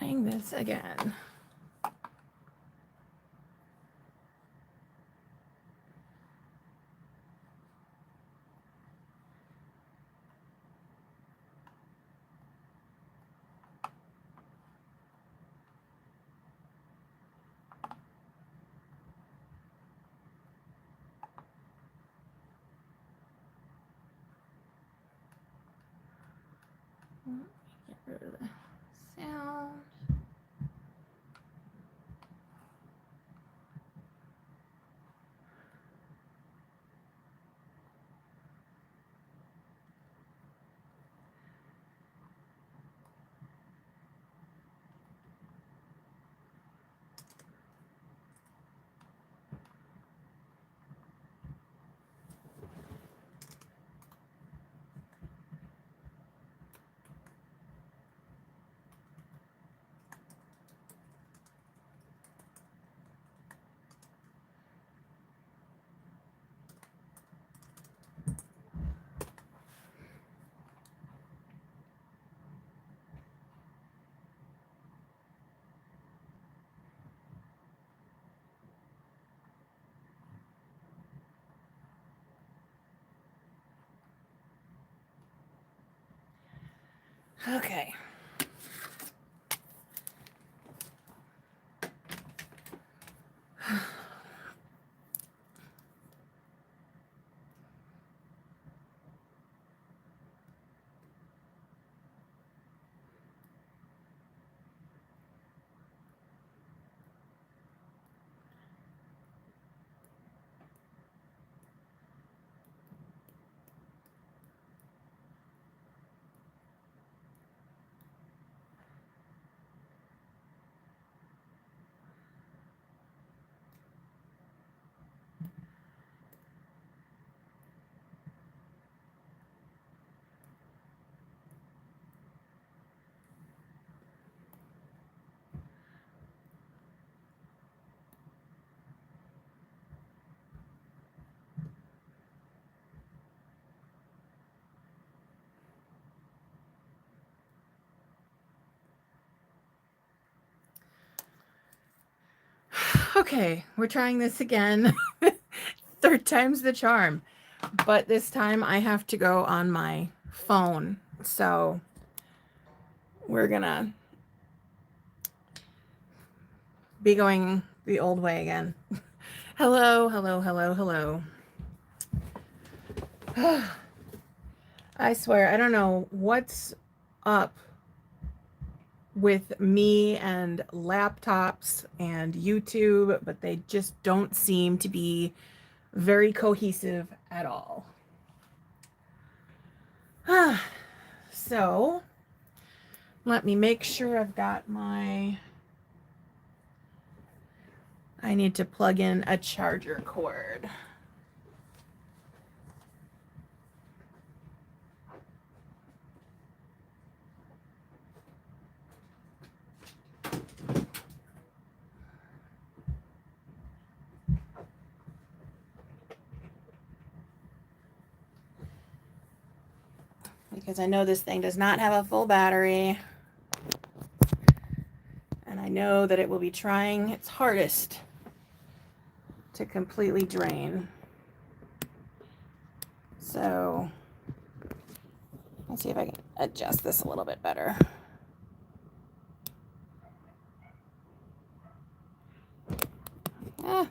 trying this again. Get rid of the sound. Okay. Okay, we're trying this again. Third time's the charm. But this time I have to go on my phone. So we're gonna be going the old way again. Hello, hello, hello, hello. I swear, I don't know what's up with me and laptops and YouTube, but they just don't seem to be very cohesive at all. So let me make sure I've got my, I need to plug in a charger cord. Because I know this thing does not have a full battery. And I know that it will be trying its hardest to completely drain. So let's see if I can adjust this a little bit better. Ah.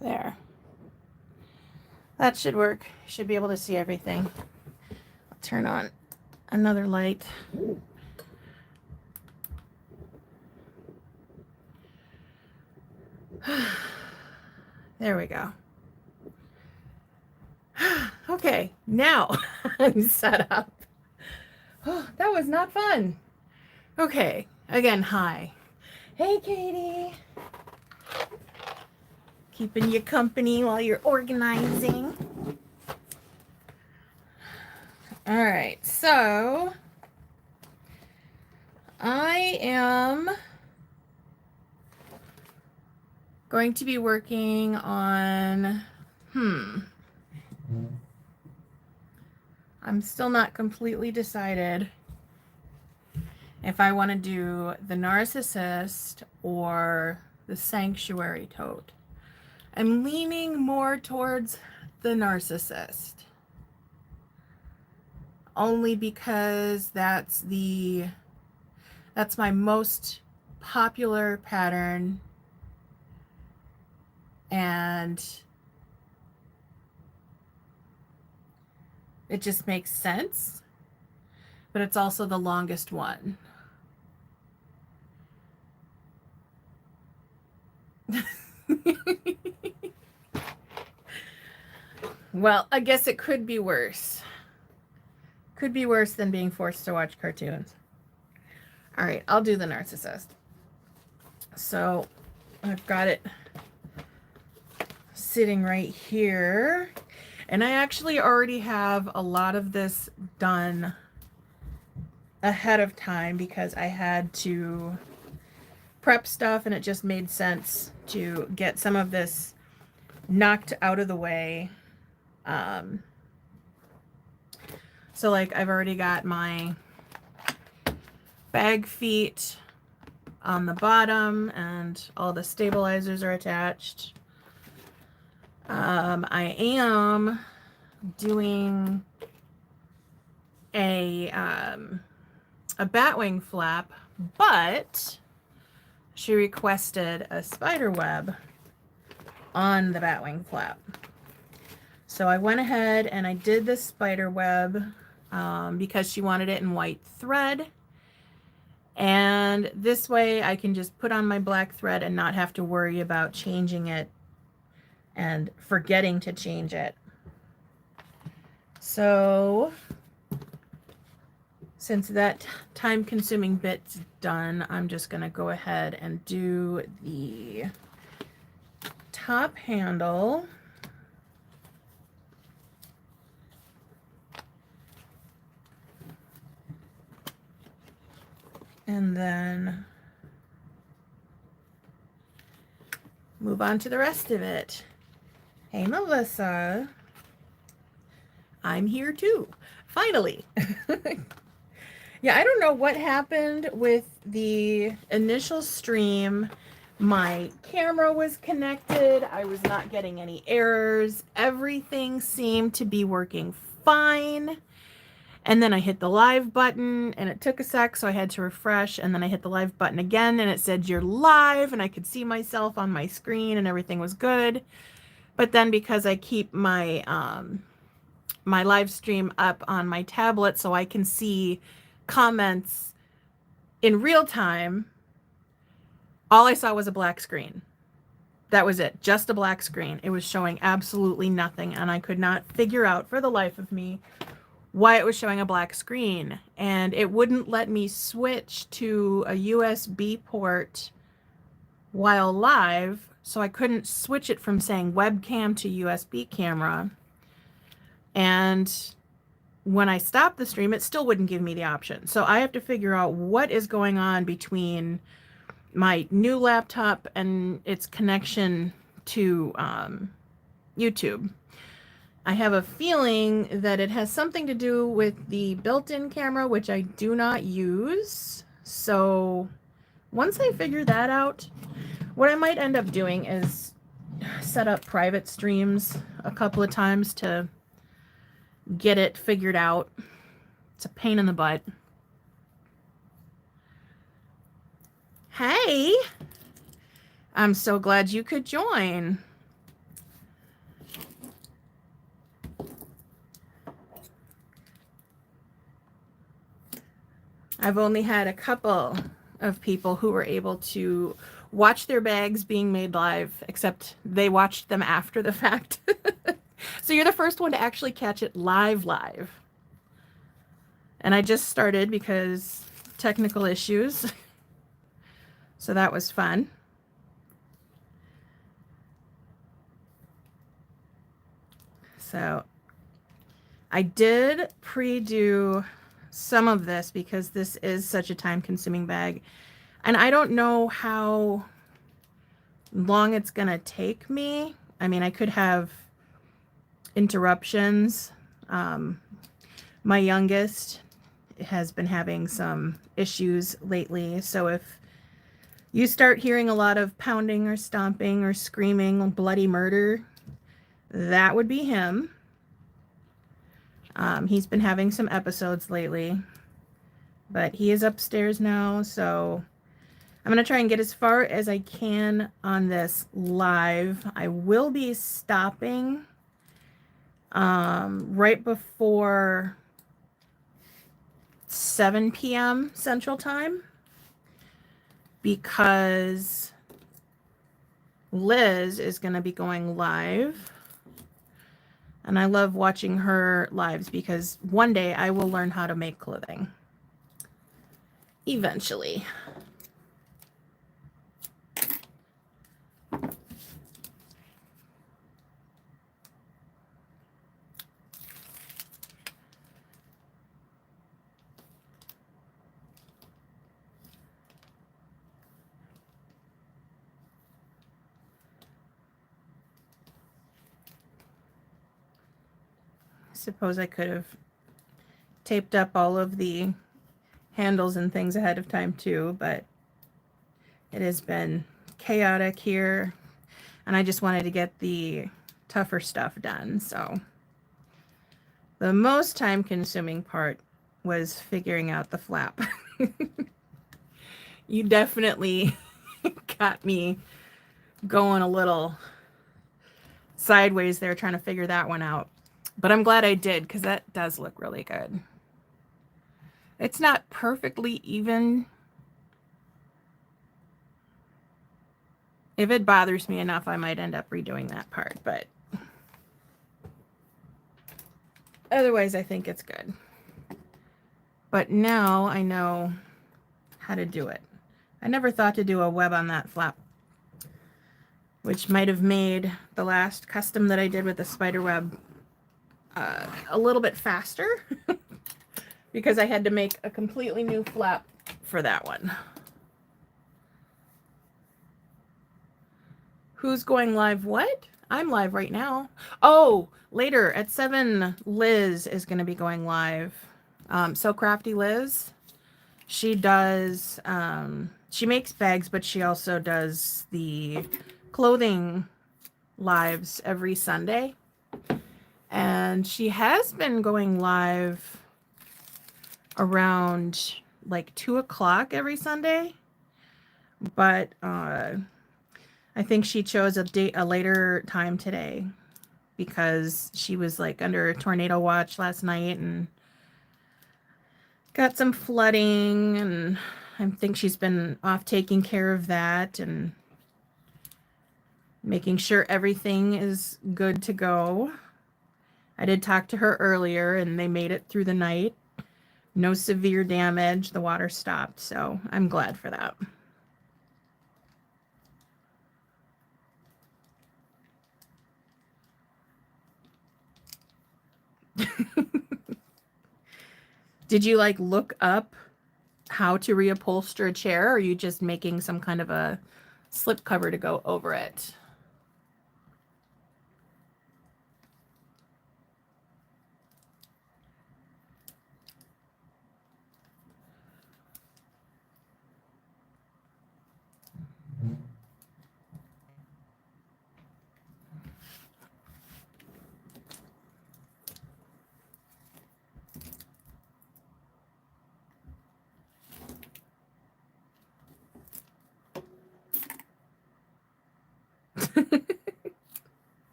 There. That should work. Should be able to see everything. I'll turn on another light. There we go. Okay, now I'm set up. Oh, that was not fun. Okay, again, hi. Hey, Katie. Keeping you company while you're organizing. All right, so I am going to be working on I'm still not completely decided if I want to do the Narcissist or the Sanctuary Tote. I'm leaning more towards the Narcissist, only because that's my most popular pattern, and it just makes sense, but it's also the longest one. Well, I guess it could be worse. Could be worse than being forced to watch cartoons. All right, I'll do the Narcissist. So I've got it sitting right here. And I actually already have a lot of this done ahead of time because I had to prep stuff, and it just made sense to get some of this knocked out of the way. So like I've already got my bag feet on the bottom and all the stabilizers are attached. I am doing a batwing flap, but she requested a spider web on the batwing flap. So I went ahead and I did the spider web because she wanted it in white thread. And this way I can just put on my black thread and not have to worry about changing it and forgetting to change it. So since that time-consuming bit's done, I'm just going to go ahead and do the top handle. And then move on to the rest of it. Hey, Melissa. I'm here too. Finally. Yeah, I don't know what happened with the initial stream. My camera was connected. I was not getting any errors. Everything seemed to be working fine. And then I hit the live button and it took a sec, so I had to refresh. And then I hit the live button again and it said you're live, and I could see myself on my screen and everything was good. But then because I keep my my live stream up on my tablet so I can see comments in real time, all I saw was a black screen. That was it, just a black screen. It was showing absolutely nothing, and I could not figure out for the life of me why it was showing a black screen. And it wouldn't let me switch to a USB port while live, so I couldn't switch it from saying webcam to USB camera. And when I stopped the stream, it still wouldn't give me the option. So I have to figure out what is going on between my new laptop and its connection to YouTube. I have a feeling that it has something to do with the built-in camera, which I do not use. So once I figure that out, what I might end up doing is set up private streams a couple of times to get it figured out. It's a pain in the butt. Hey, I'm so glad you could join. I've only had a couple of people who were able to watch their bags being made live, except they watched them after the fact. So you're the first one to actually catch it live. And I just started because technical issues. So that was fun. So I did pre-do some of this because this is such a time-consuming bag. And I don't know how long it's going to take me. I mean, I could have interruptions. My youngest has been having some issues lately, so if you start hearing a lot of pounding or stomping or screaming, bloody murder, that would be him. He's been having some episodes lately, but he is upstairs now, so I'm going to try and get as far as I can on this live. I will be stopping right before 7 p.m. Central Time because Liz is going to be going live. And I love watching her lives because one day I will learn how to make clothing. Eventually. Suppose I could have taped up all of the handles and things ahead of time too, but it has been chaotic here and I just wanted to get the tougher stuff done. So the most time consuming part was figuring out the flap. You definitely got me going a little sideways there trying to figure that one out. But I'm glad I did because that does look really good. It's not perfectly even. If it bothers me enough, I might end up redoing that part, but otherwise I think it's good. But now I know how to do it. I never thought to do a web on that flap, which might have made the last custom that I did with the spider web a little bit faster because I had to make a completely new flap for that one. Who's going live what? I'm live right now. Oh, later at 7, Liz is going to be going live. So Crafty Liz, she does, she makes bags, but she also does the clothing lives every Sunday. And she has been going live around like 2 o'clock every Sunday. But I think she chose a later time today because she was like under a tornado watch last night and got some flooding, and I think she's been off taking care of that and making sure everything is good to go. I did talk to her earlier and they made it through the night. No severe damage. The water stopped, so I'm glad for that. Did you like look up how to reupholster a chair, or are you just making some kind of a slip cover to go over it?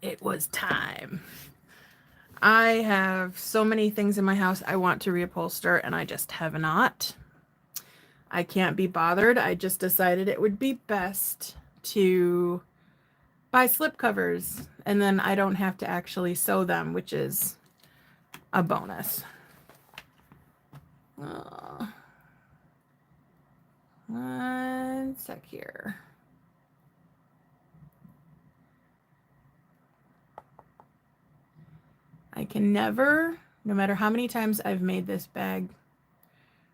It was time. I have so many things in my house I want to reupholster, and I just have not. I can't be bothered. I just decided it would be best to buy slip covers, and then I don't have to actually sew them, which is a bonus. One sec here. I can never, no matter how many times I've made this bag,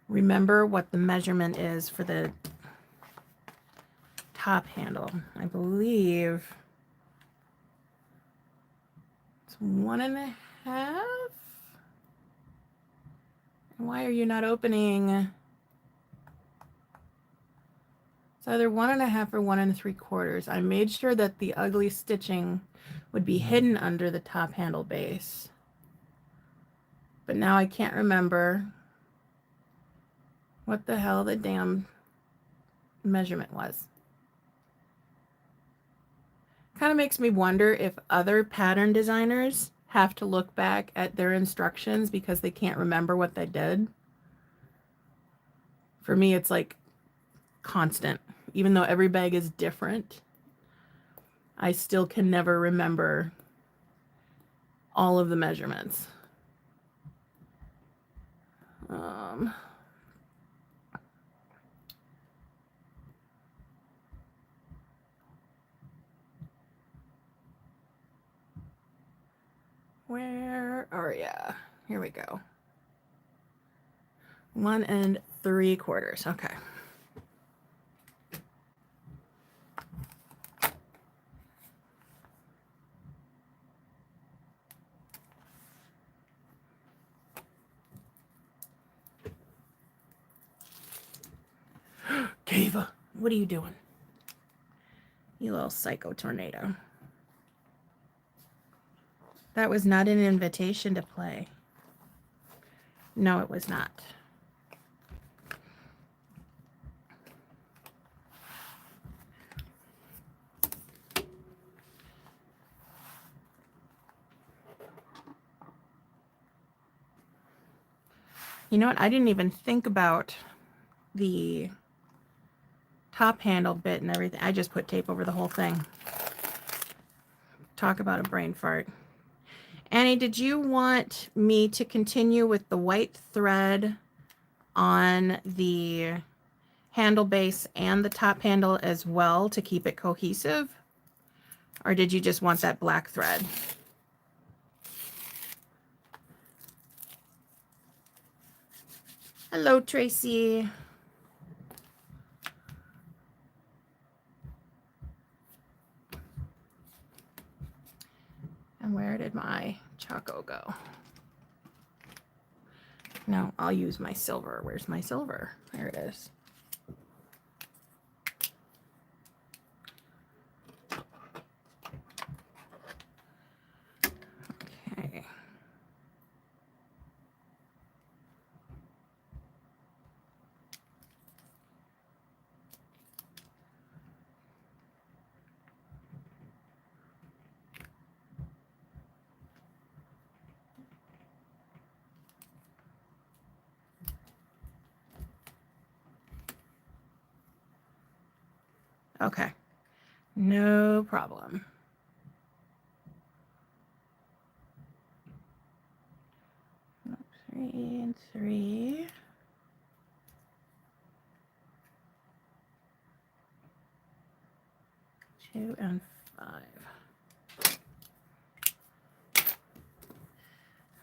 remember what the measurement is for the top handle. I believe 1.5. Why are you not opening? It's either 1.5 or 1 3/4. I made sure that the ugly stitching would be hidden under the top handle base. But now I can't remember what the hell the damn measurement was. Kind of makes me wonder if other pattern designers have to look back at their instructions because they can't remember what they did. For me, it's like constant. Even though every bag is different, I still can never remember all of the measurements. Where are ya? Here we go. 1 3/4. Okay. Kava, what are you doing? You little psycho tornado. That was not an invitation to play. No, it was not. You know what? I didn't even think about the top handle bit and everything. I just put tape over the whole thing. Talk about a brain fart. Annie, did you want me to continue with the white thread on the handle base and the top handle as well to keep it cohesive? Or did you just want that black thread? Hello, Tracy. And where did my Choco go? No, I'll use my silver. Where's my silver? There it is. Okay. Okay, no problem. Three and three. Two and 5.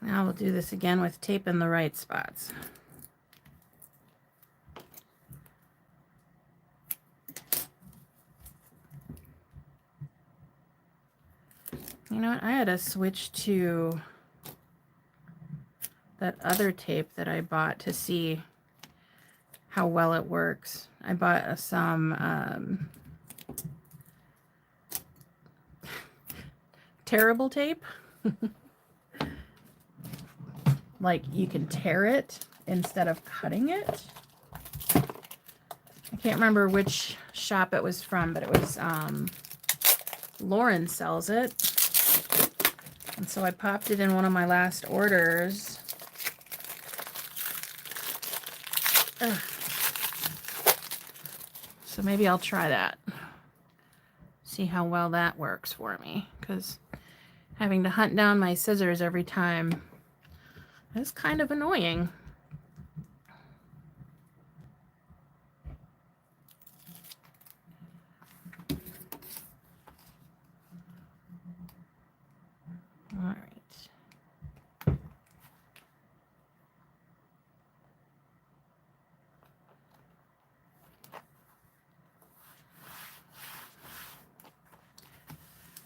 Now we'll do this again with tape in the right spots. You know what? I had to switch to that other tape that I bought to see how well it works. I bought some tearable tape. Like you can tear it instead of cutting it. I can't remember which shop it was from, but it was Lauren sells it. And so I popped it in one of my last orders. Ugh. So maybe I'll try that. See how well that works for me. Because having to hunt down my scissors every time is kind of annoying. All right.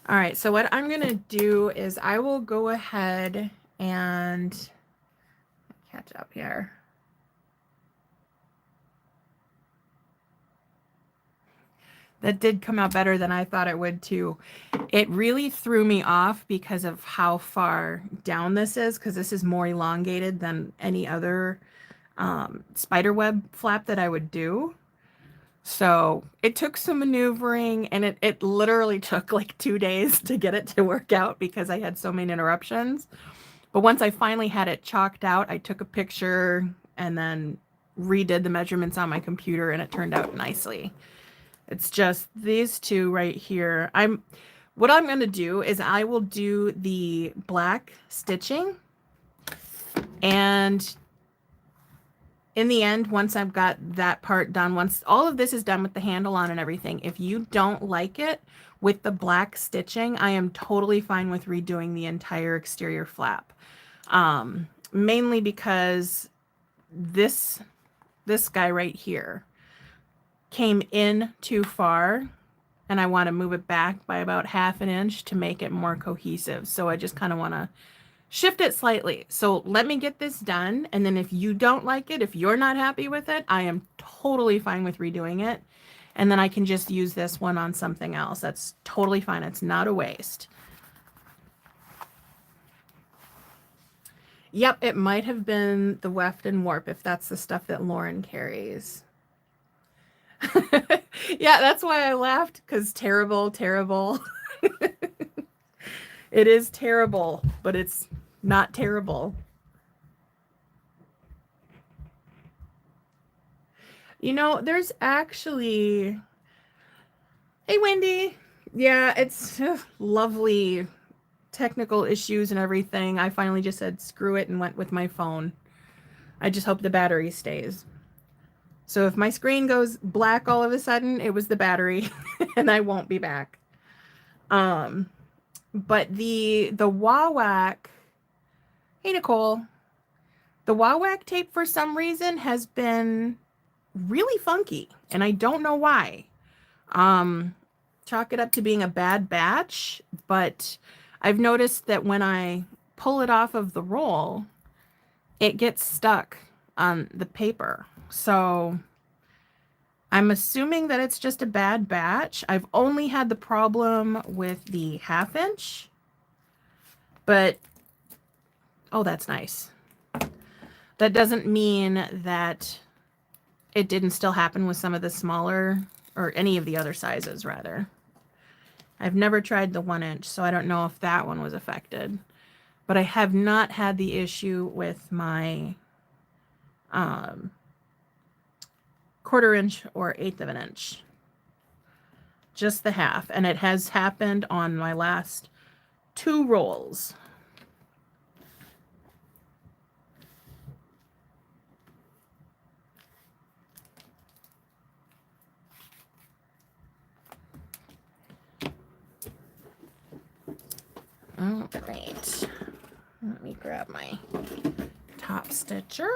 All right, so what I'm going to do is I will go ahead and catch up here. That did come out better than I thought it would too. It really threw me off because of how far down this is, because this is more elongated than any other spider web flap that I would do. So it took some maneuvering, and it literally took like 2 days to get it to work out because I had so many interruptions. But once I finally had it chalked out, I took a picture and then redid the measurements on my computer, and it turned out nicely. It's just these two right here. What I'm going to do is I will do the black stitching, and in the end, once I've got that part done, once all of this is done with the handle on and everything, if you don't like it with the black stitching, I am totally fine with redoing the entire exterior flap. Mainly because this guy right here came in too far, and I want to move it back by about 1/2 inch to make it more cohesive. So I just kind of want to shift it slightly. So let me get this done, and then if you don't like it, if you're not happy with it, I am totally fine with redoing it, and then I can just use this one on something else. That's totally fine. It's not a waste. Yep, it might have been the weft and warp if that's the stuff that Lauren carries. Yeah, that's why I laughed, because terrible. It is terrible, but it's not terrible. You know, there's actually... Hey, Wendy. Yeah, it's lovely technical issues and everything. I finally just said screw it and went with my phone. I just hope the battery stays. So if my screen goes black all of a sudden, it was the battery and I won't be back. But the Wah-Whack, hey Nicole, the Wah-Whack tape for some reason has been really funky, and I don't know why. Chalk it up to being a bad batch, but I've noticed that when I pull it off of the roll, it gets stuck on the paper. So I'm assuming that it's just a bad batch. I've only had the problem with the 1/2 inch, but oh, that's nice. That doesn't mean that it didn't still happen with some of the smaller, or any of the other sizes rather. I've never tried the 1 inch, so I don't know if that one was affected, but I have not had the issue with my 1/4 inch or 1/8 of an inch. Just the 1/2, and it has happened on my last 2 rolls. Oh, great. Let me grab my top stitcher.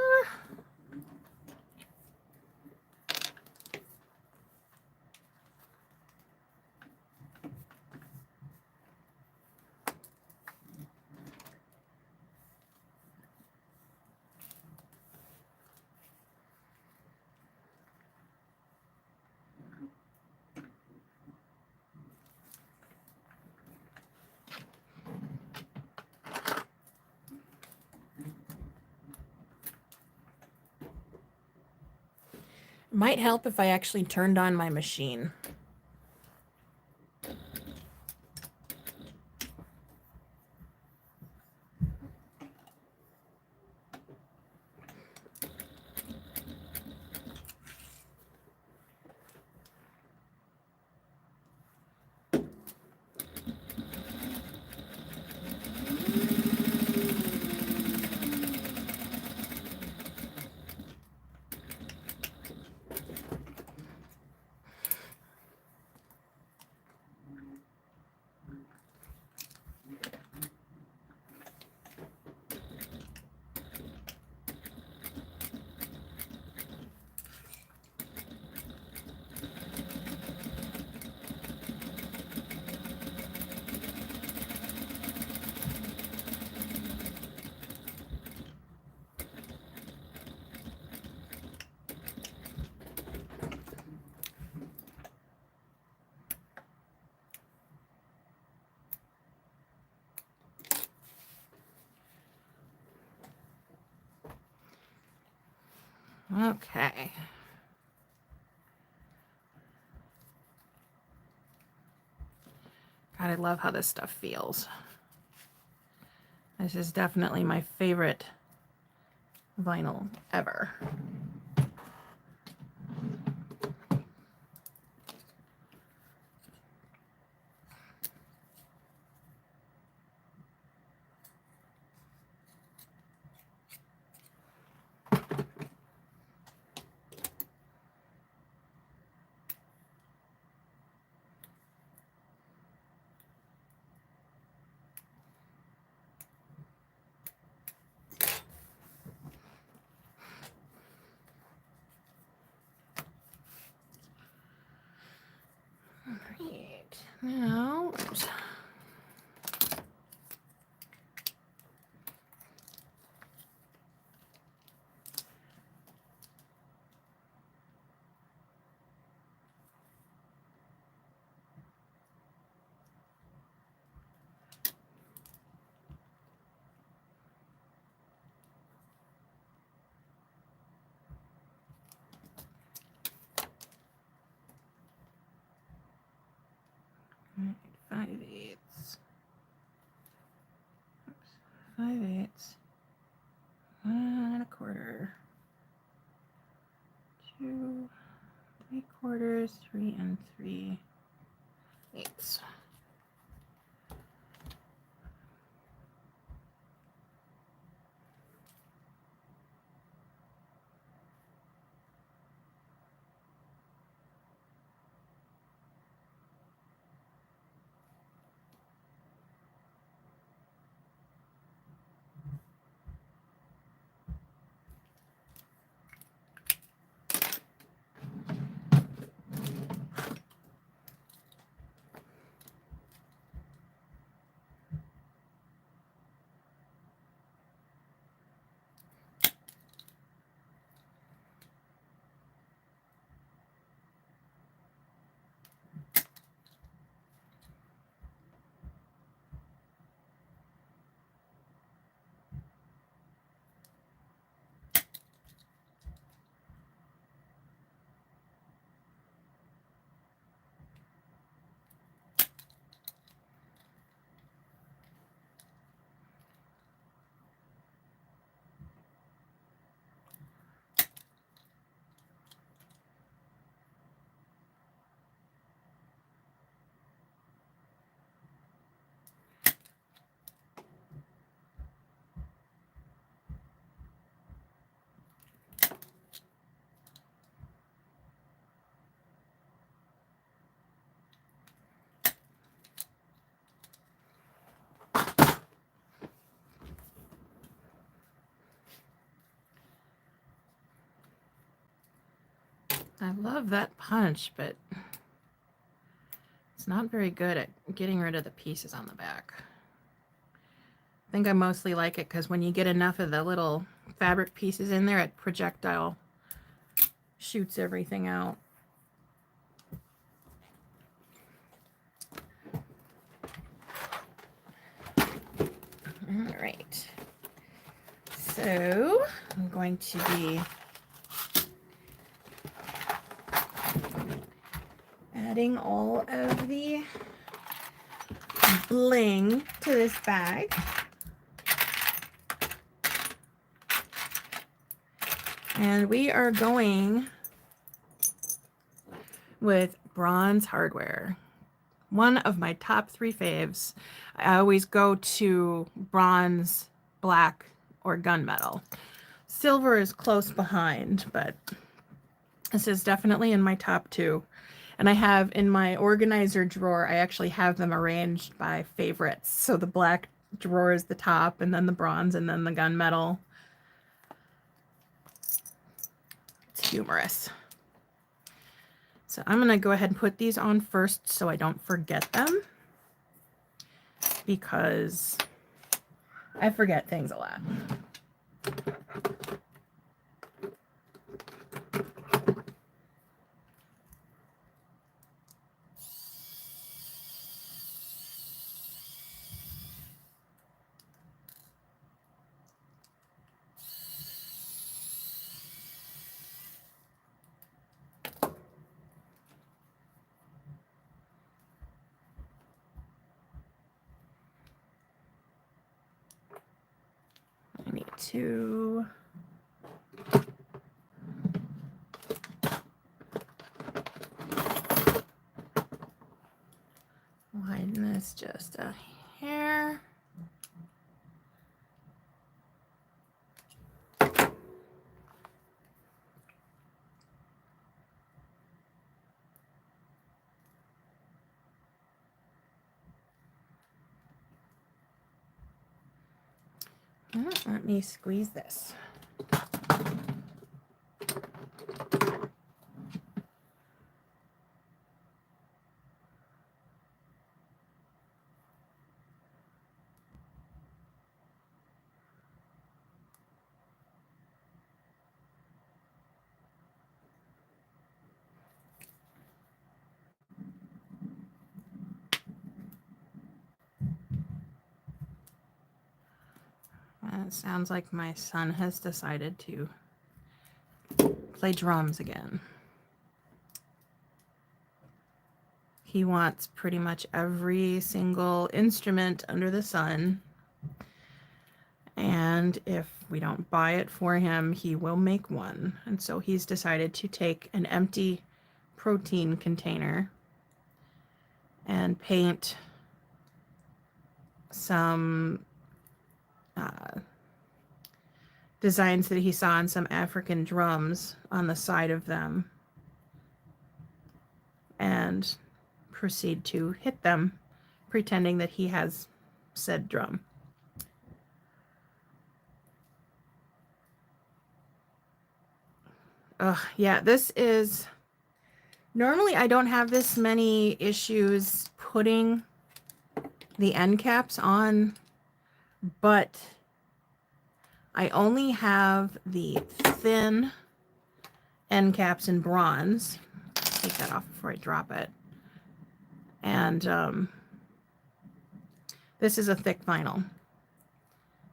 Might help if I actually turned on my machine. Okay. God, I love how this stuff feels. This is definitely my favorite vinyl ever. Right. Now, oops. Right, 5/8. Oops. 5/8. 1 1/4. 2 3/4. 3 3/8. I love that punch, but it's not very good at getting rid of the pieces on the back. I think I mostly like it because when you get enough of the little fabric pieces in there, it projectile shoots everything out. All right. So I'm going to be adding all of the bling to this bag. And we are going with Bronze Hardware. One of my top 3 faves. I always go to bronze, black, or gunmetal. Silver is close behind, but this is definitely in my top 2. And I have in my organizer drawer, I actually have them arranged by favorites. So the black drawer is the top, and then the bronze, and then the gunmetal. It's humorous. So I'm going to go ahead and put these on first so I don't forget them, because I forget things a lot. to widen this just a hair. Let me squeeze this. It sounds like my son has decided to play drums again. He wants pretty much every single instrument under the sun. And if we don't buy it for him, he will make one. And so he's decided to take an empty protein container and paint some designs that he saw on some African drums on the side of them and proceed to hit them, pretending that he has said drum. Yeah, this is, normally I don't have this many issues putting the end caps on, but I only have the thin end caps in bronze. Take that off before I drop it. And this is a thick vinyl.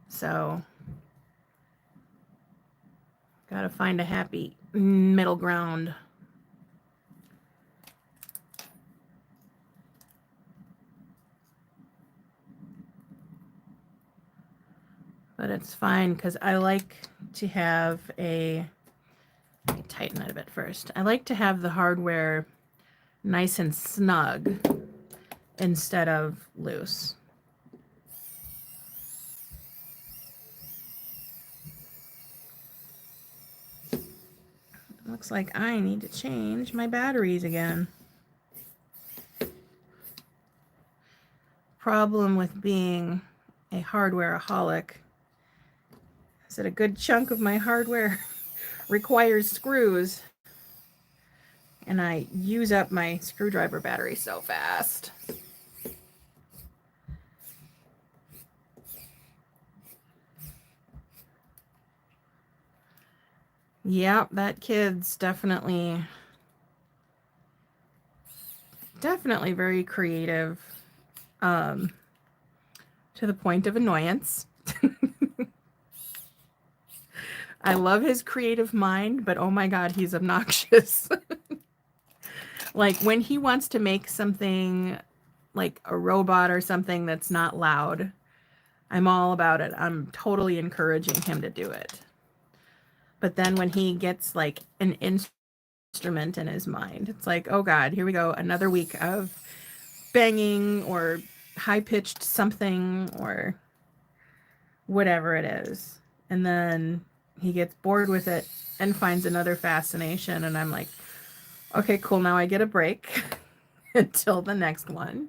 So gotta find a happy middle ground. But it's fine because I like to have a, let me tighten it a bit first. I like to have the hardware nice and snug instead of loose. Looks like I need to change my batteries again. Problem with being a hardware-aholic is that a good chunk of my hardware requires screws, and I use up my screwdriver battery so fast. Yep, that kid's definitely very creative, to the point of annoyance. I love his creative mind, but oh my God, he's obnoxious. Like when he wants to make something like a robot or something that's not loud, I'm all about it. I'm totally encouraging him to do it. But then when he gets like an instrument in his mind, it's like, oh God, here we go. Another week of banging or high-pitched something or whatever it is. And then he gets bored with it and finds another fascination. And I'm like, okay, cool. Now I get a break until the next one.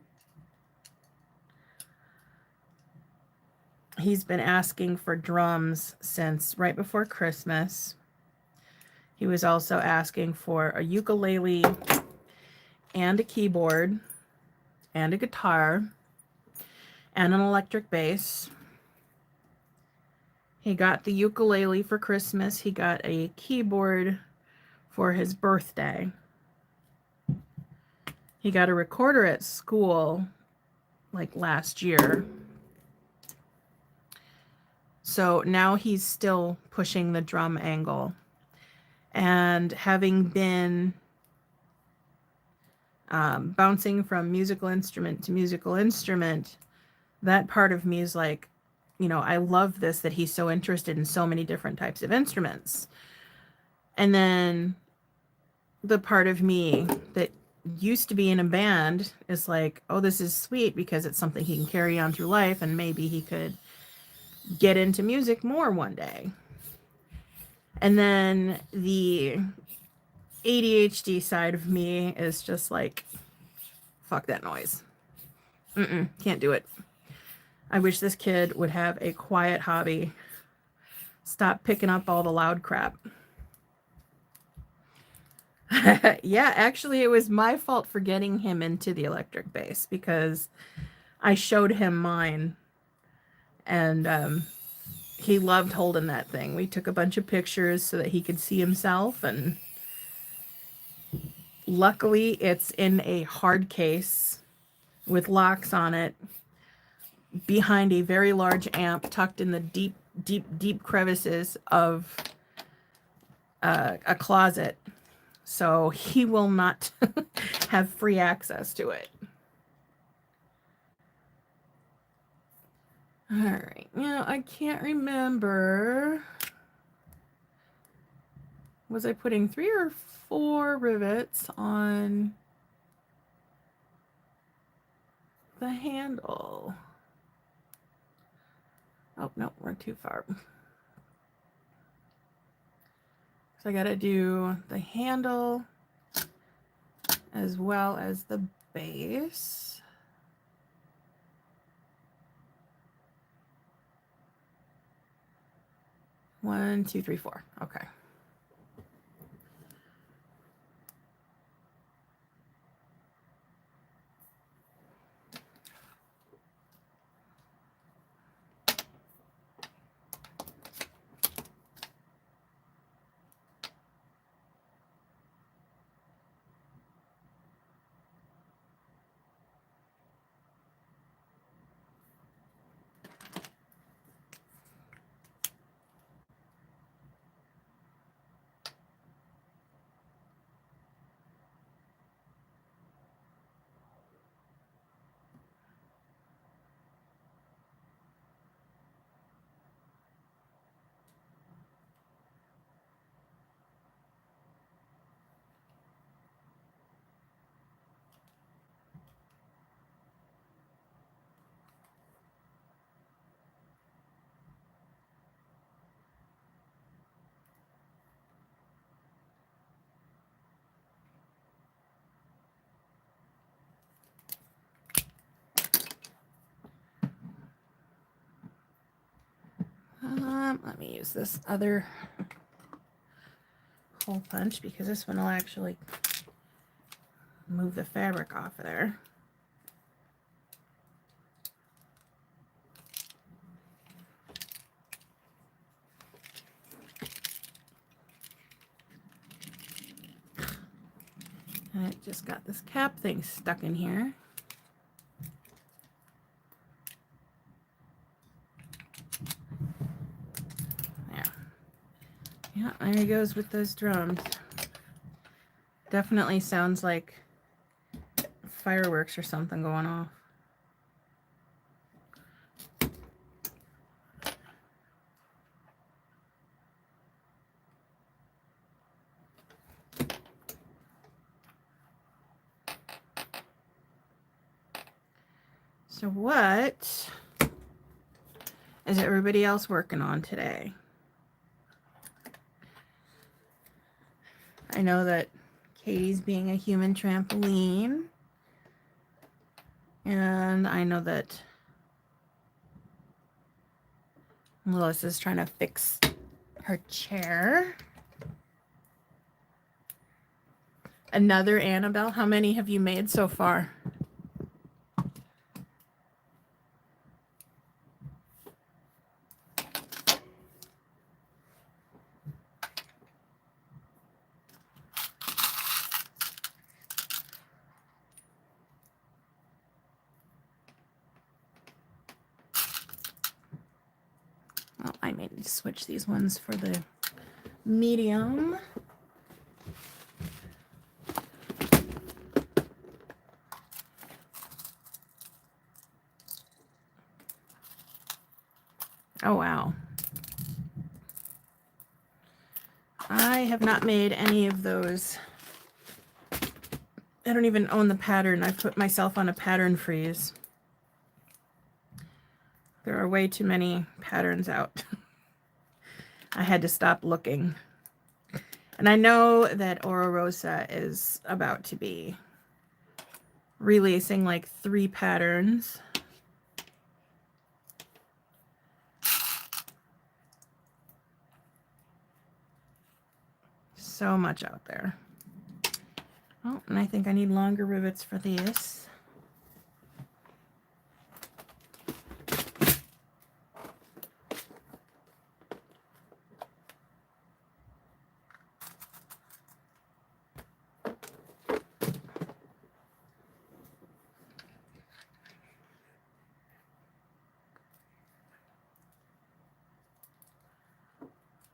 He's been asking for drums since right before Christmas. He was also asking for a ukulele and a keyboard and a guitar and an electric bass. He got the ukulele for Christmas. He got a keyboard for his birthday. He got a recorder at school like last year. So now he's still pushing the drum angle. And having been bouncing from musical instrument to musical instrument, that part of me is like, you know, I love this, that he's so interested in so many different types of instruments. And then the part of me that used to be in a band is like, oh, this is sweet because it's something he can carry on through life, and maybe he could get into music more one day. And then the ADHD side of me is just like, fuck that noise. Can't do it. I wish this kid would have a quiet hobby. Stop picking up all the loud crap. Yeah, actually, it was my fault for getting him into the electric bass, because I showed him mine, and he loved holding that thing. We took a bunch of pictures so that he could see himself, and luckily it's in a hard case with locks on it behind a very large amp tucked in the deep crevices of a closet. So he will not have free access to it. All right. Now, I can't remember. Was I putting 3 or 4 rivets on the handle? Oh, no, we're too far. So I got to do the handle as well as the base. 1, 2, 3, 4. Okay. Let me use this other hole punch, because this one will actually move the fabric off of there. And it just got this cap thing stuck in here. There. Yeah, there he goes with those drums. Definitely sounds like fireworks or something going off. So what is everybody else working on today? I know that Katie's being a human trampoline, and I know that Melissa's trying to fix her chair. Another Annabelle. How many have you made so far? Well, I may need to switch these ones for the medium. Oh, wow. I have not made any of those. I don't even own the pattern. I put myself on a pattern freeze. There are way too many patterns out. I had to stop looking. And I know that Oro Rosa is about to be releasing like 3 patterns. So much out there. Oh, and I think I need longer rivets for these.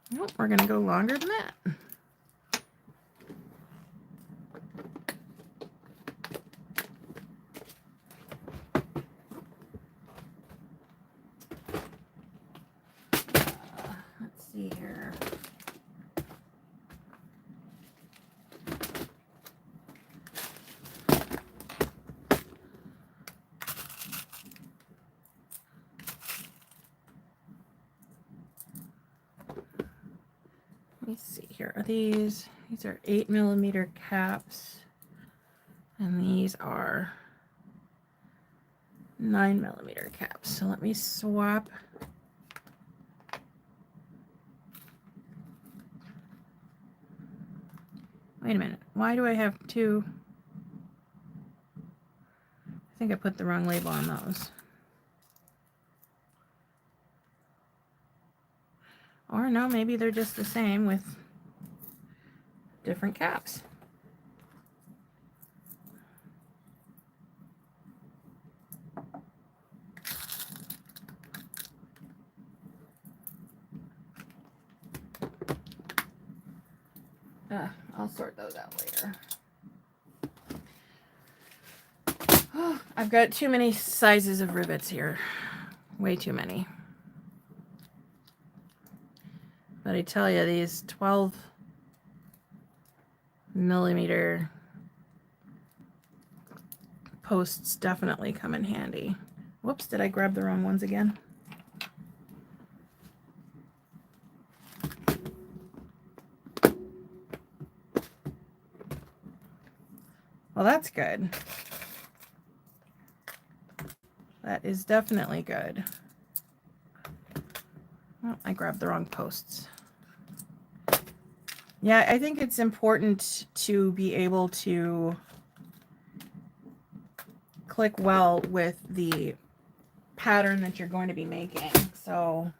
Nope, we're going to go longer than that. Let's see here. Let me see here. Are these are 8mm caps, and these are 9mm caps. So let me swap. Wait a minute. Why do I have 2? I think I put the wrong label on those. Or no, maybe they're just the same with different caps. I'll sort those out later. Oh, I've got too many sizes of rivets here. Way too many. But I tell you, these 12mm posts definitely come in handy. Whoops, did I grab the wrong ones again? Well, that's good. That is definitely good. Oh, I grabbed the wrong posts. Yeah, I think it's important to be able to click well with the pattern that you're going to be making. So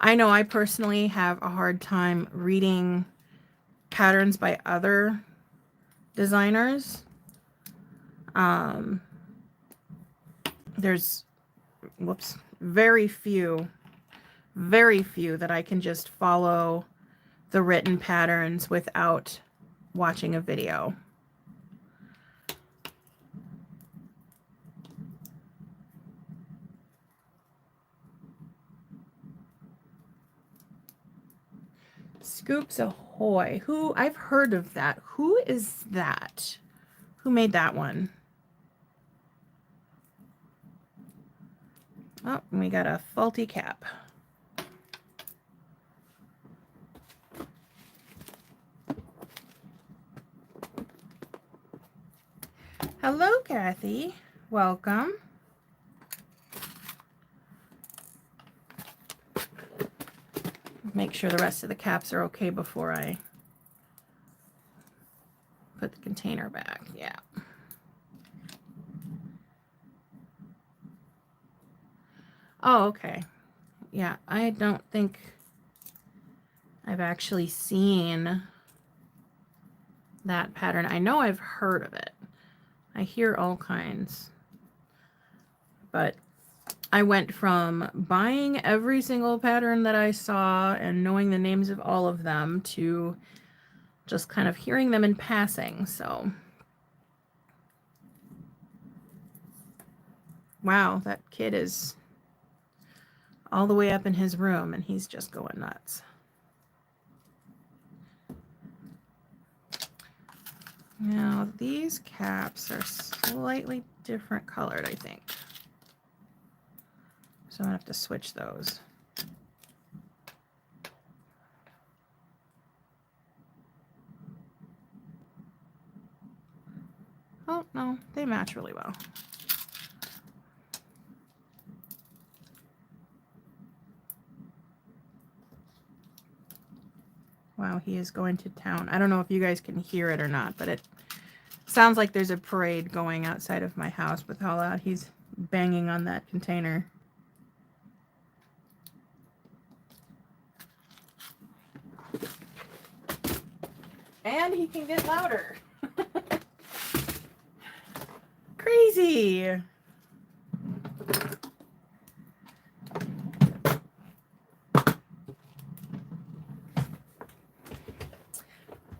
I know I personally have a hard time reading patterns by other designers. There's very few that I can just follow the written patterns without watching a video. Scoops Ahoy. Who? I've heard of that. Who is that? Who made that one? Oh, and we got a faulty cap. Hello, Kathy. Welcome. Make sure the rest of the caps are okay before I put the container back. Yeah. Oh, okay. Yeah, I don't think I've actually seen that pattern. I know I've heard of it. I hear all kinds. But I went from buying every single pattern that I saw and knowing the names of all of them to just kind of hearing them in passing. So, wow, that kid is all the way up in his room, and he's just going nuts. Now, these caps are slightly different colored, I think. So I'm going to have to switch those. Oh, no, they match really well. Wow, he is going to town. I don't know if you guys can hear it or not, but it sounds like there's a parade going outside of my house with how loud he's banging on that container. And he can get louder. Crazy.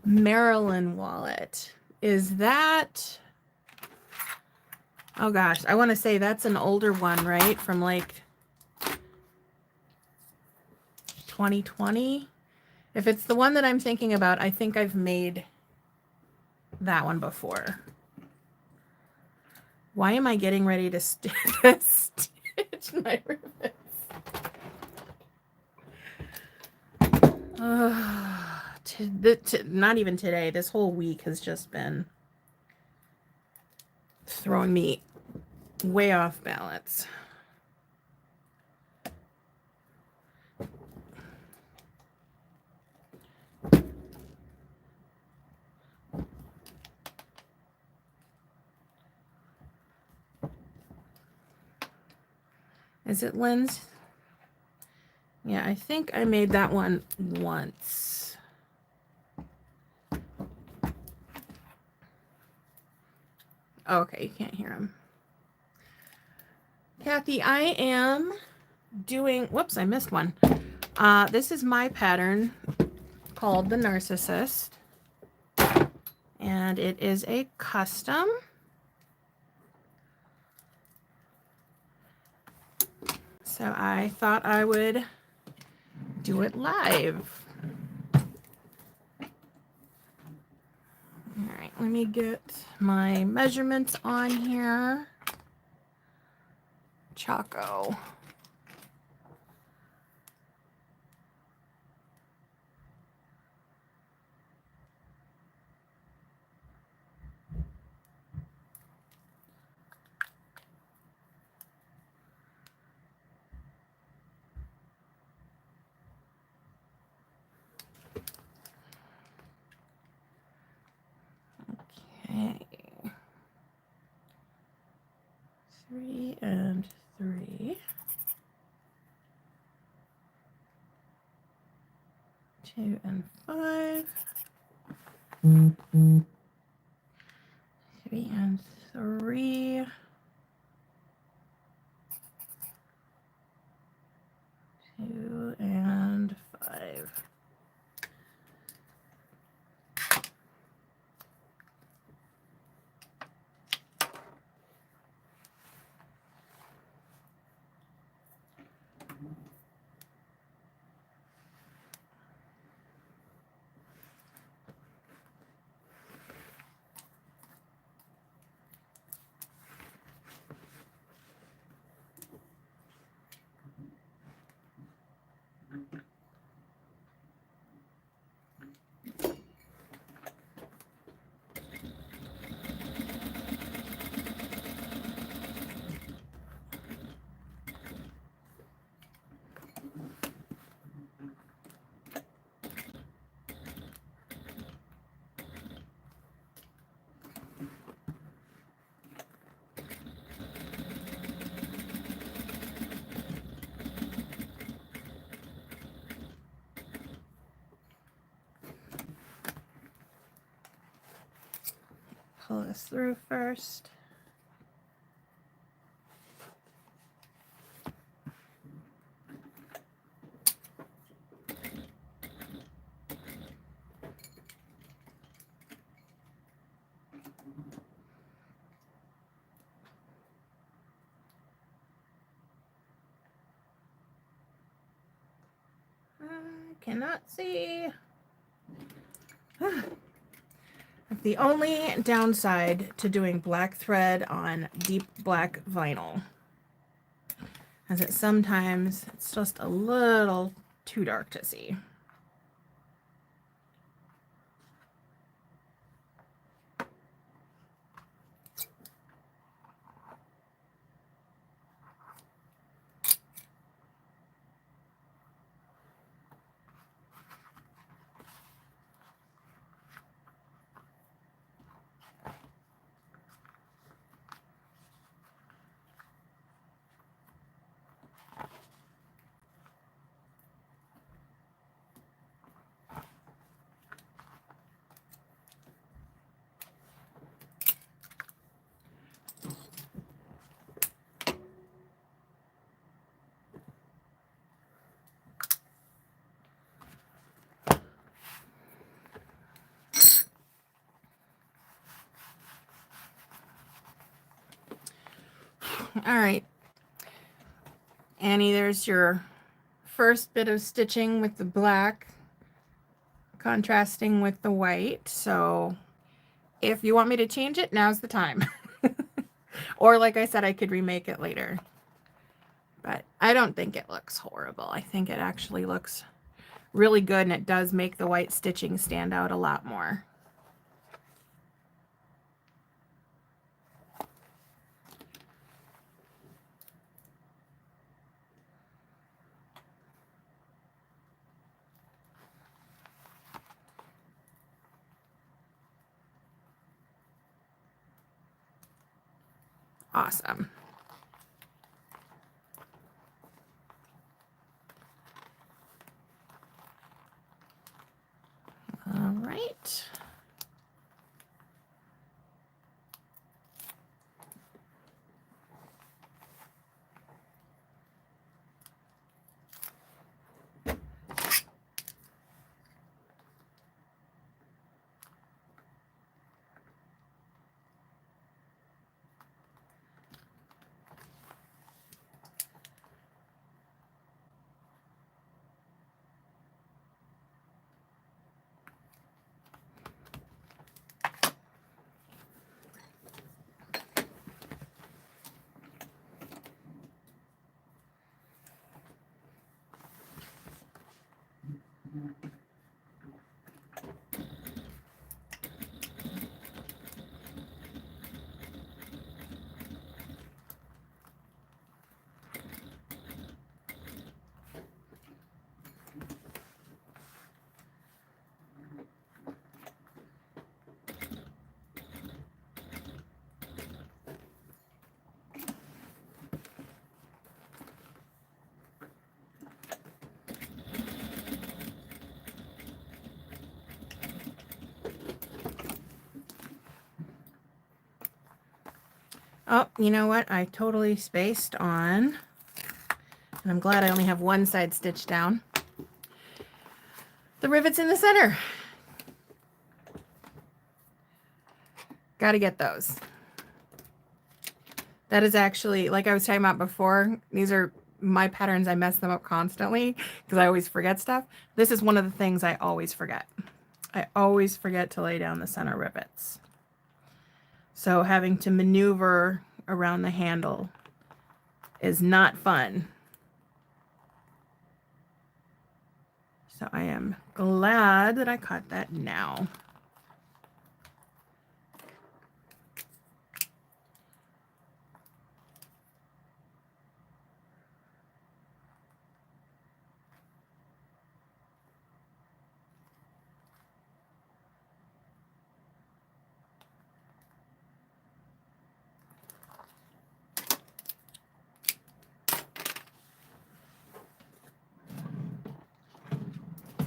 Maryland wallet. Is that... Oh gosh, I want to say that's an older one, right? From like 2020. If it's the one that I'm thinking about, I think I've made that one before. Why am I getting ready to stitch my rivets? Not even today. This whole week has just been throwing me way off balance. Is it Lynn's? Yeah, I think I made that one once. Oh, okay, you can't hear him. Kathy, I am doing, whoops, I missed one. This is my pattern called the Narcissist. And it is a custom. So I thought I would do it live. All right, let me get my measurements on here. Choco. Okay. 3 and 3. 2 and 5. 3 and 3. 2 and 5. Pull this through first. cannot see. The only downside to doing black thread on deep black vinyl is that sometimes it's just a little too dark to see. All right, Annie, there's your first bit of stitching with the black contrasting with the white. So if you want me to change it, now's the time. Or like I said, I could remake it later. But I don't think it looks horrible. I think it actually looks really good, and it does make the white stitching stand out a lot more. Awesome. All right. Oh, you know what? I totally spaced on, and I'm glad I only have one side stitched down. The rivets in the center. Got to get those. That is actually, like I was talking about before, these are my patterns. I mess them up constantly because I always forget stuff. This is one of the things I always forget. I always forget to lay down the center rivets. So having to maneuver around the handle is not fun. So I am glad that I caught that now.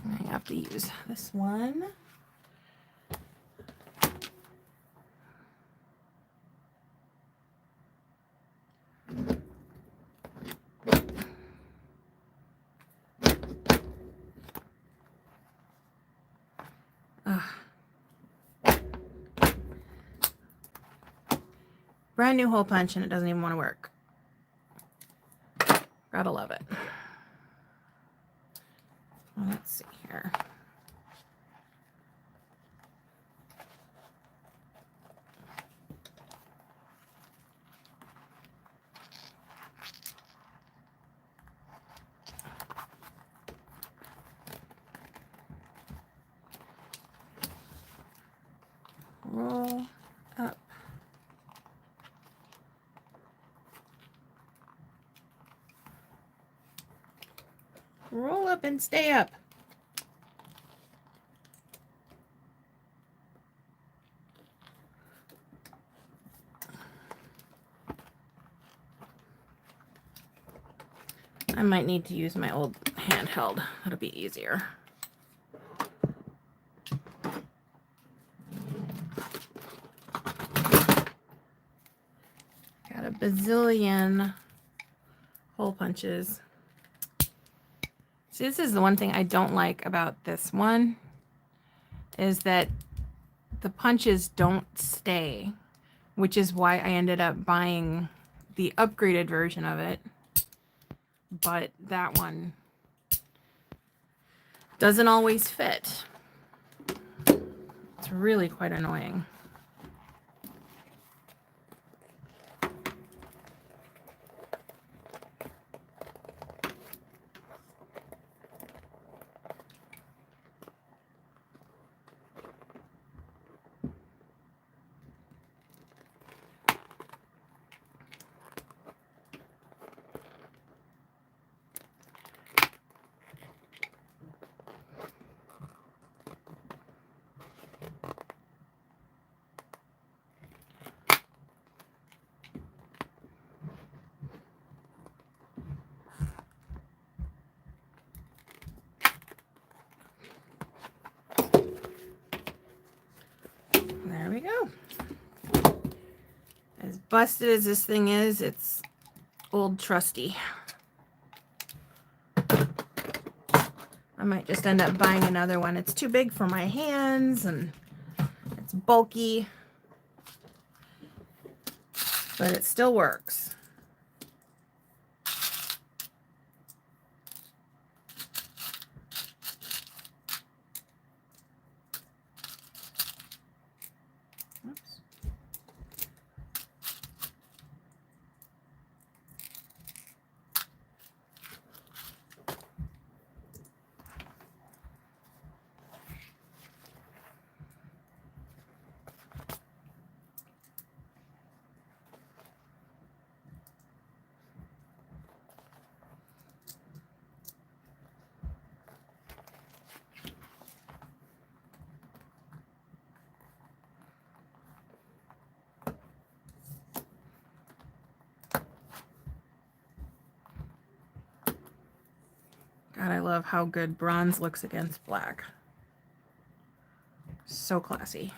I have to use this one. Brand new hole punch, and it doesn't even want to work. Gotta love it. Well, let's see here. Roll up. Roll up and stay up. I might need to use my old handheld. That'll be easier. Got a bazillion hole punches. See, this is the one thing I don't like about this one, is that the punches don't stay, which is why I ended up buying the upgraded version of it. But that one doesn't always fit. It's really quite annoying. There we go. As busted as this thing is, it's old trusty. I might just end up buying another one. It's too big for my hands and it's bulky, but it still works. Oops. God, I love how good bronze looks against black. So classy.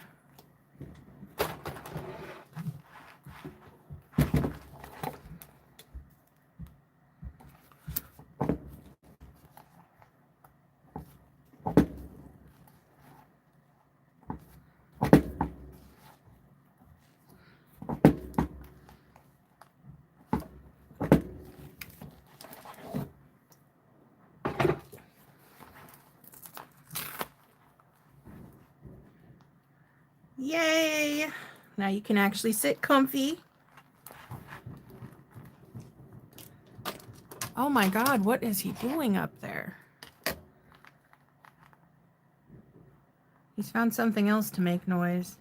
Yay! Now you can actually sit comfy. Oh my God, what is he doing up there? He's found something else to make noise.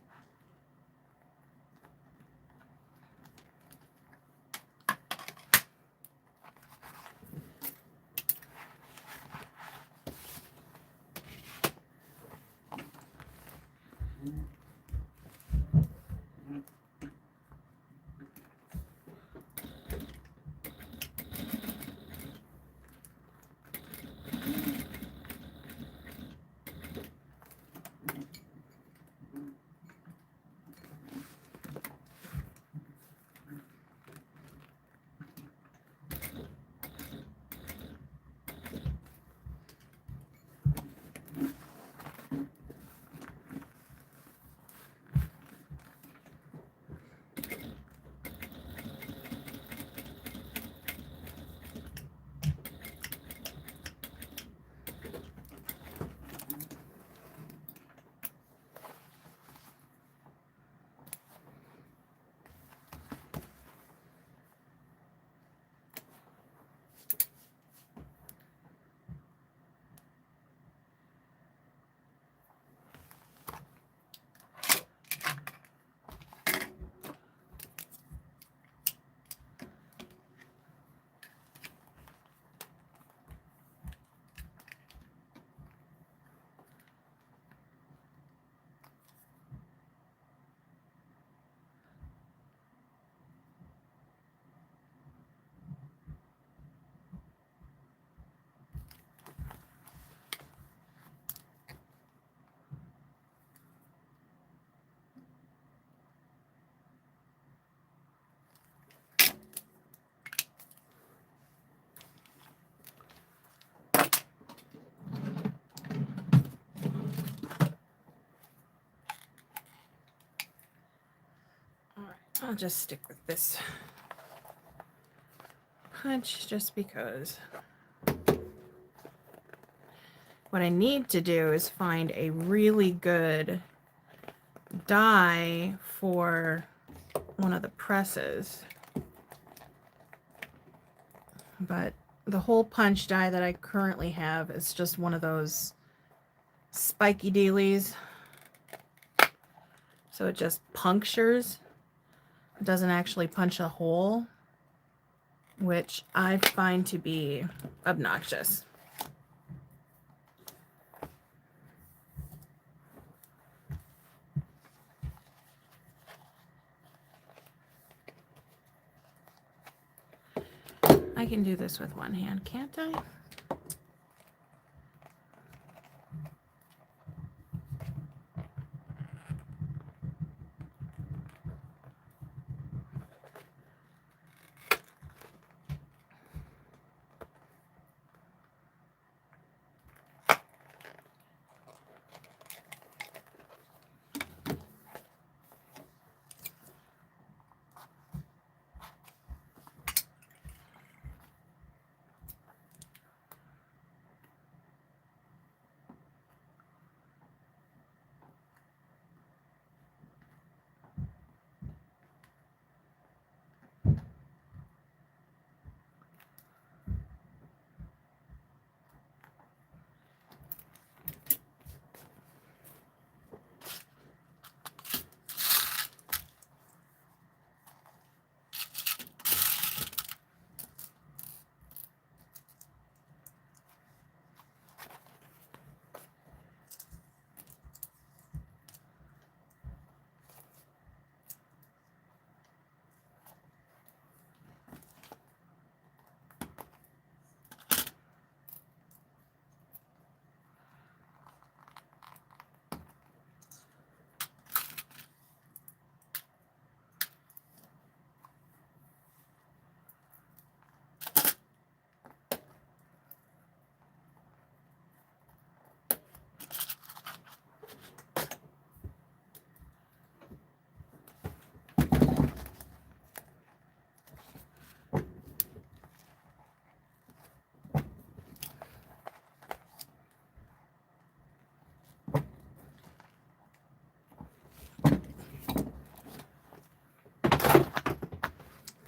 I'll just stick with this punch just because. What I need to do is find a really good die for one of the presses. But the hole punch die that I currently have is just one of those spiky dealies. So it just punctures. It doesn't actually punch a hole, which I find to be obnoxious. I can do this with one hand, can't I?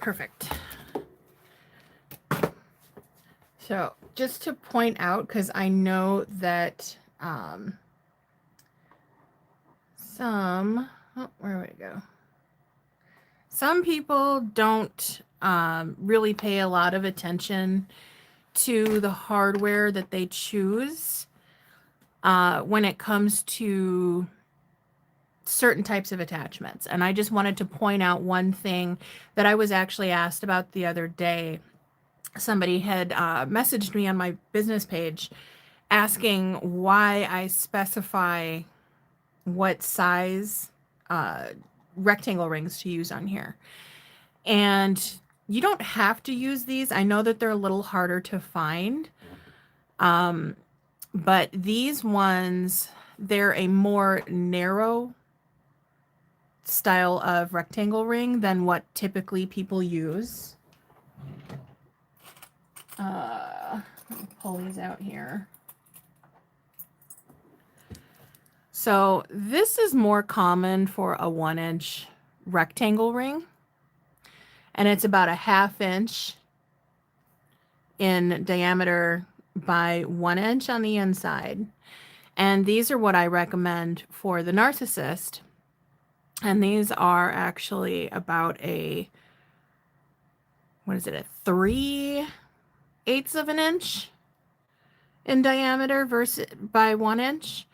Perfect. So just to point out, because I know that where would it go? Some people don't really pay a lot of attention to the hardware that they choose when it comes to certain types of attachments. And I just wanted to point out one thing that I was actually asked about the other day. Somebody had messaged me on my business page asking why I specify what size rectangle rings to use on here. And you don't have to use these. I know that they're a little harder to find. But these ones, they're a more narrow style of rectangle ring than what typically people use. Let me pull these out here. So this is more common for a 1-inch rectangle ring, and it's about a 1/2 inch in diameter by 1 inch on the inside. And these are what I recommend for the narcissist. And these are actually about a, what is it, a 3/8 of an inch in diameter versus by 1 inch.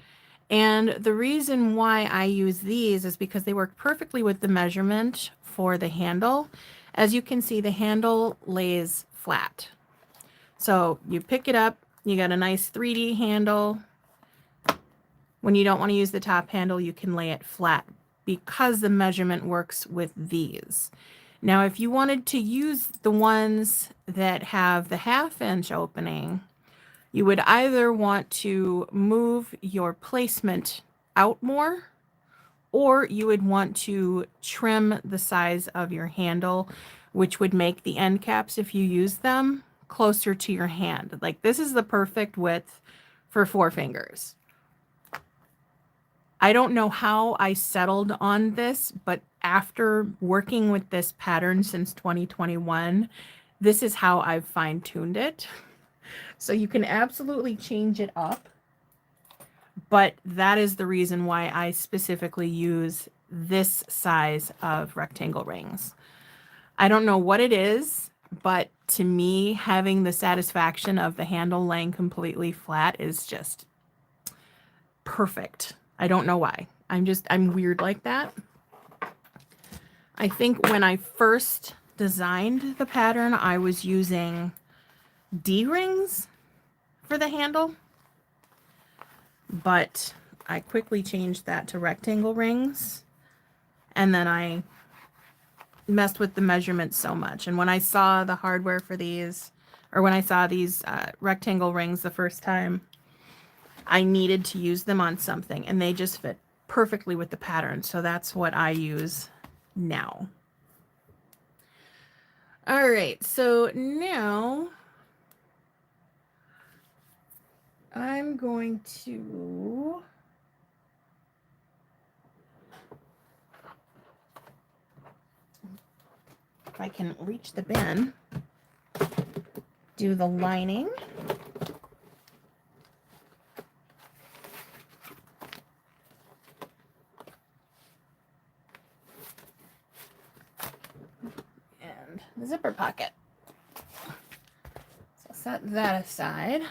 And the reason why I use these is because they work perfectly with the measurement for the handle. As you can see, the handle lays flat. So you pick it up, you got a nice 3D handle. When you don't want to use the top handle, you can lay it flat because the measurement works with these. Now, if you wanted to use the ones that have the 1/2 inch opening, you would either want to move your placement out more, or you would want to trim the size of your handle, which would make the end caps, if you use them, closer to your hand. Like this is the perfect width for 4 fingers. I don't know how I settled on this, but after working with this pattern since 2021, this is how I've fine-tuned it. So you can absolutely change it up, but that is the reason why I specifically use this size of rectangle rings. I don't know what it is, but to me, having the satisfaction of the handle laying completely flat is just perfect. I don't know why. I'm weird like that. I think when I first designed the pattern, I was using D-rings for the handle, but I quickly changed that to rectangle rings, and then I messed with the measurements so much. And when I saw the hardware for these, or when I saw these rectangle rings the first time, I needed to use them on something, and they just fit perfectly with the pattern. So that's what I use now. All right, so now I'm going to if I can reach the bin, do the lining. And the zipper pocket. So set that aside.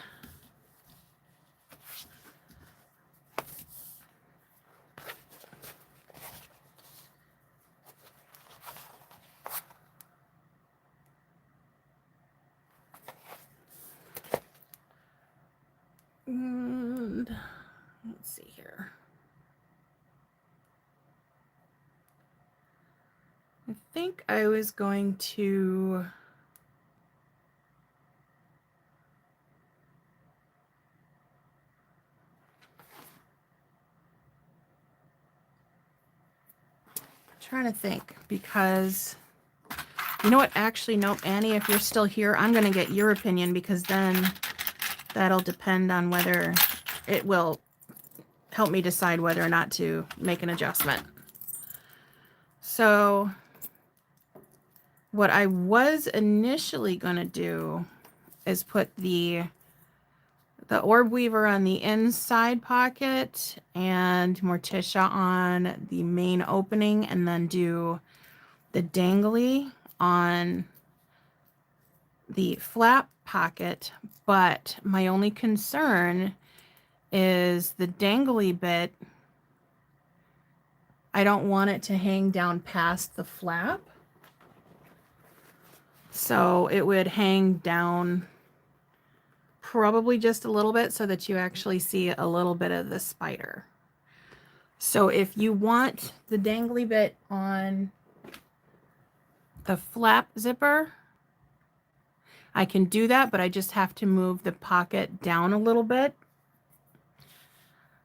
And let's see here. I think I was going to trying to think, because you know what, actually nope, Annie, if you're still here, I'm going to get your opinion, because then that'll depend on whether it will help me decide whether or not to make an adjustment. So what I was initially going to do is put the orb weaver on the inside pocket and Morticia on the main opening, and then do the dangly on the flap pocket. But my only concern is the dangly bit. I don't want it to hang down past the flap. So it would hang down probably just a little bit so that you actually see a little bit of the spider. So if you want the dangly bit on the flap zipper, I can do that, but I just have to move the pocket down a little bit.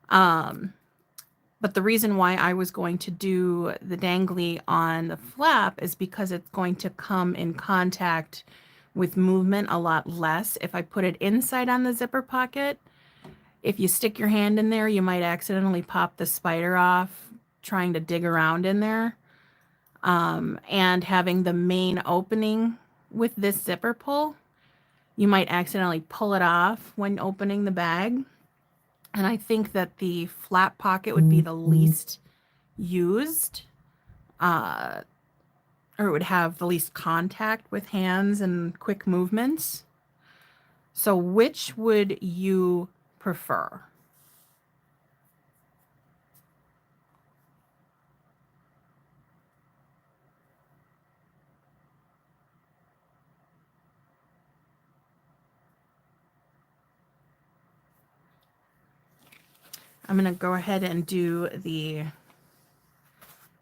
But the reason why I was going to do the dangly on the flap is because it's going to come in contact with movement a lot less. If I put it inside on the zipper pocket, if you stick your hand in there, you might accidentally pop the spider off trying to dig around in there. And having the main opening with this zipper pull, you might accidentally pull it off when opening the bag. And I think that the flap pocket would be the least used, or it would have the least contact with hands and quick movements. So which would you prefer? I'm going to go ahead and do the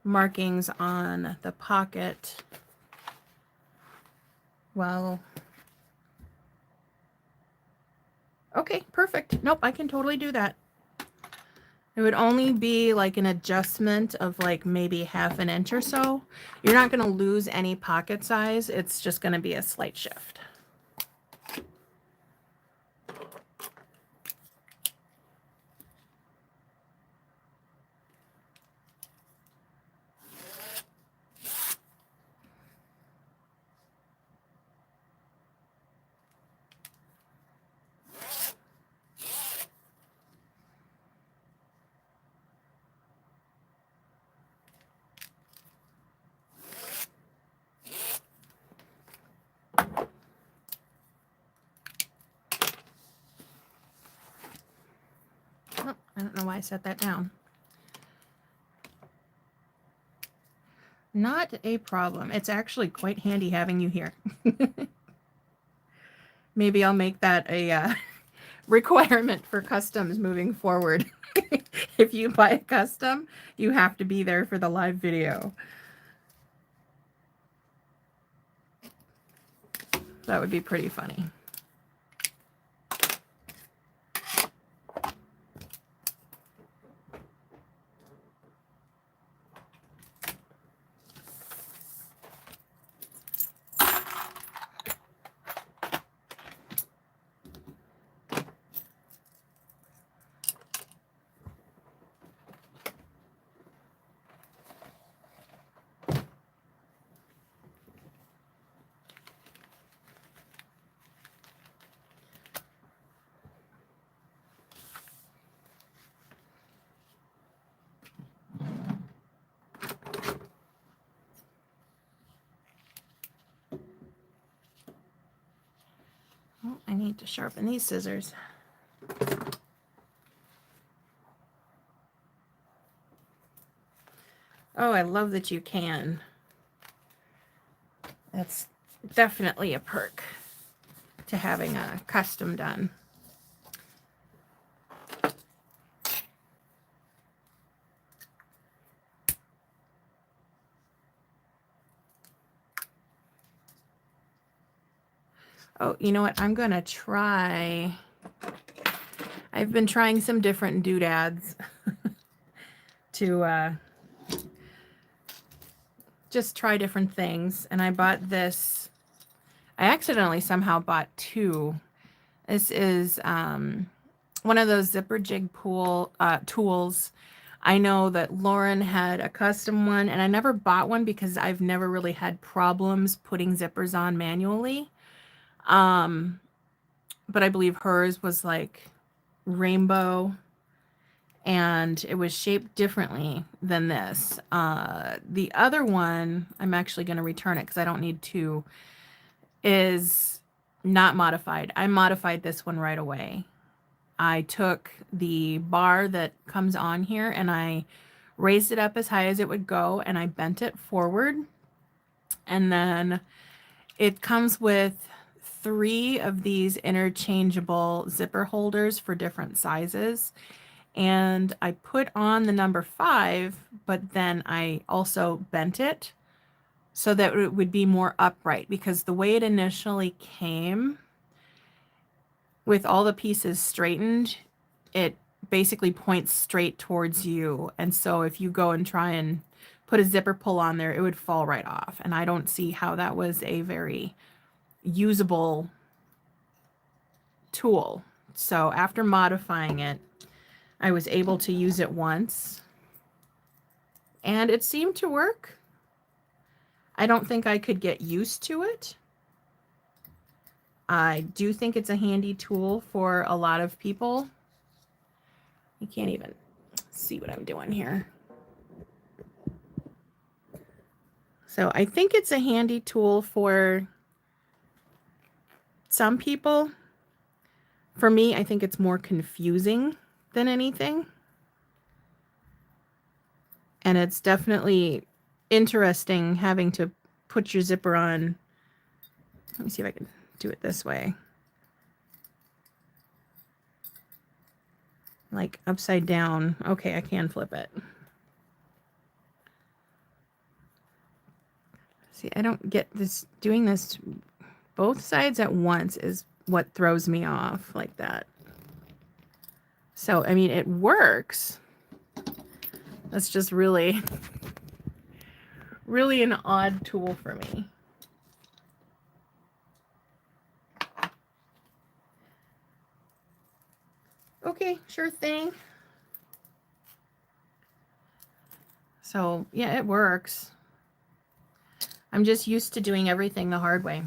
markings on the pocket. Well, okay, perfect. Nope, I can totally do that. It would only be like an adjustment of like maybe 1/2 inch or so. You're not going to lose any pocket size. It's just going to be a slight shift. Oh, I don't know why I set that down. Not a problem. It's actually quite handy having you here. Maybe I'll make that a requirement for customs moving forward. If you buy a custom, you have to be there for the live video. That would be pretty funny. Oh, I need to sharpen these scissors. Oh, I love that you can. That's definitely a perk to having a custom done. Oh, you know what? I'm going to try. I've been trying some different doodads to just try different things. And I bought this. I accidentally somehow bought two. This is one of those zipper jig tools. I know that Lauren had a custom one, and I never bought one because I've never really had problems putting zippers on manually. But I believe hers was like rainbow, and it was shaped differently than this. The other one, I'm actually going to return it because I don't need to, is not modified. I modified this one right away. I took the bar that comes on here and I raised it up as high as it would go, and I bent it forward. And then it comes with 3 of these interchangeable zipper holders for different sizes. And I put on the number 5, but then I also bent it so that it would be more upright, because the way it initially came with all the pieces straightened, it basically points straight towards you. And so if you go and try and put a zipper pull on there, it would fall right off. And I don't see how that was a very usable tool. So after modifying it, I was able to use it once, and it seemed to work. I don't think I could get used to it. I do think it's a handy tool for a lot of people. You can't even see what I'm doing here. So I think it's a handy tool for some people. For me, I think it's more confusing than anything. And it's definitely interesting having to put your zipper on. Let me see if I can do it this way. Like upside down. Okay, I can flip it. See, I don't get this. Doing this both sides at once is what throws me off like that. So, I mean, it works. That's just really, really an odd tool for me. Okay, sure thing. So yeah, it works. I'm just used to doing everything the hard way.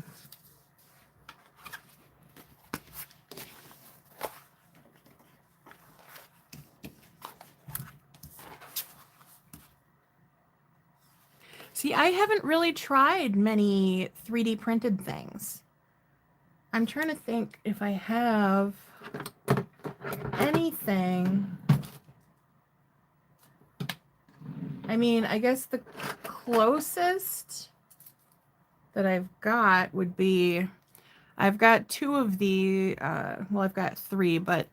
See, I haven't really tried many 3D printed things. I'm trying to think if I have anything. I mean, I guess the closest that I've got would be, I've got two of the, well, I've got three, but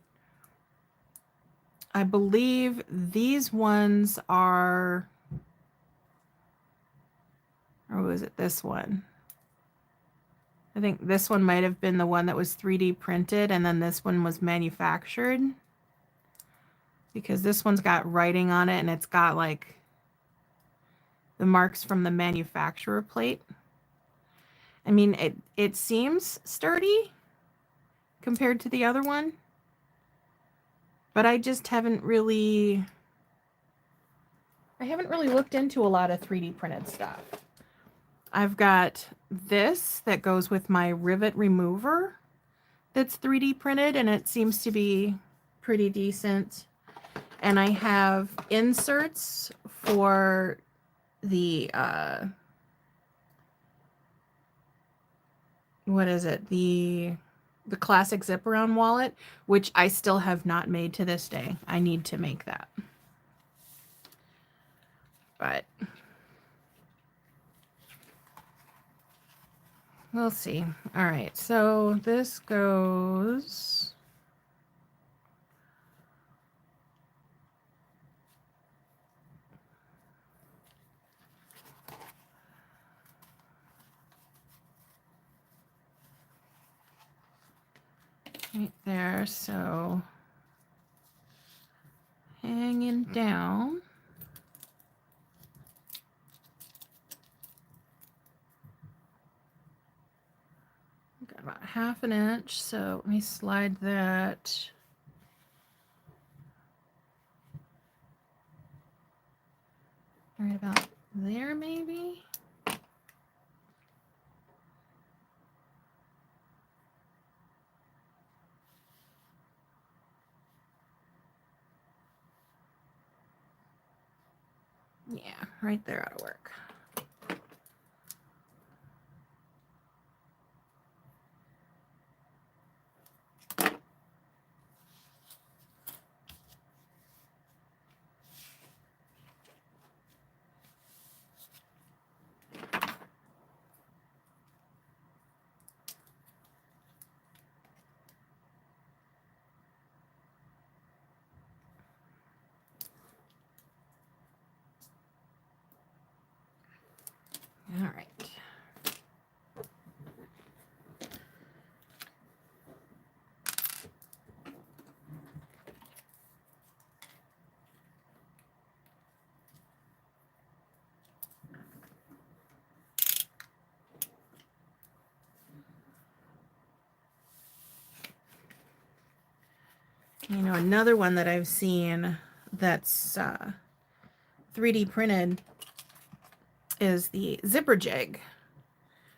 I believe these ones are, or was it this one? I think this one might have been the one that was 3D printed, and then this one was manufactured. Because this one's got writing on it, and it's got like the marks from the manufacturer plate. I mean, it seems sturdy compared to the other one. But I just haven't really, looked into a lot of 3D printed stuff. I've got this that goes with my rivet remover that's 3D printed, and it seems to be pretty decent. And I have inserts for the, what is it? The classic zip around wallet, which I still have not made to this day. I need to make that. But we'll see. All right, so this goes right there, so hanging down. Got about 1/2 inch, so let me slide that right about there, maybe. Yeah, right there ought to work. All right. You know, another one that I've seen that's 3D printed is the zipper jig,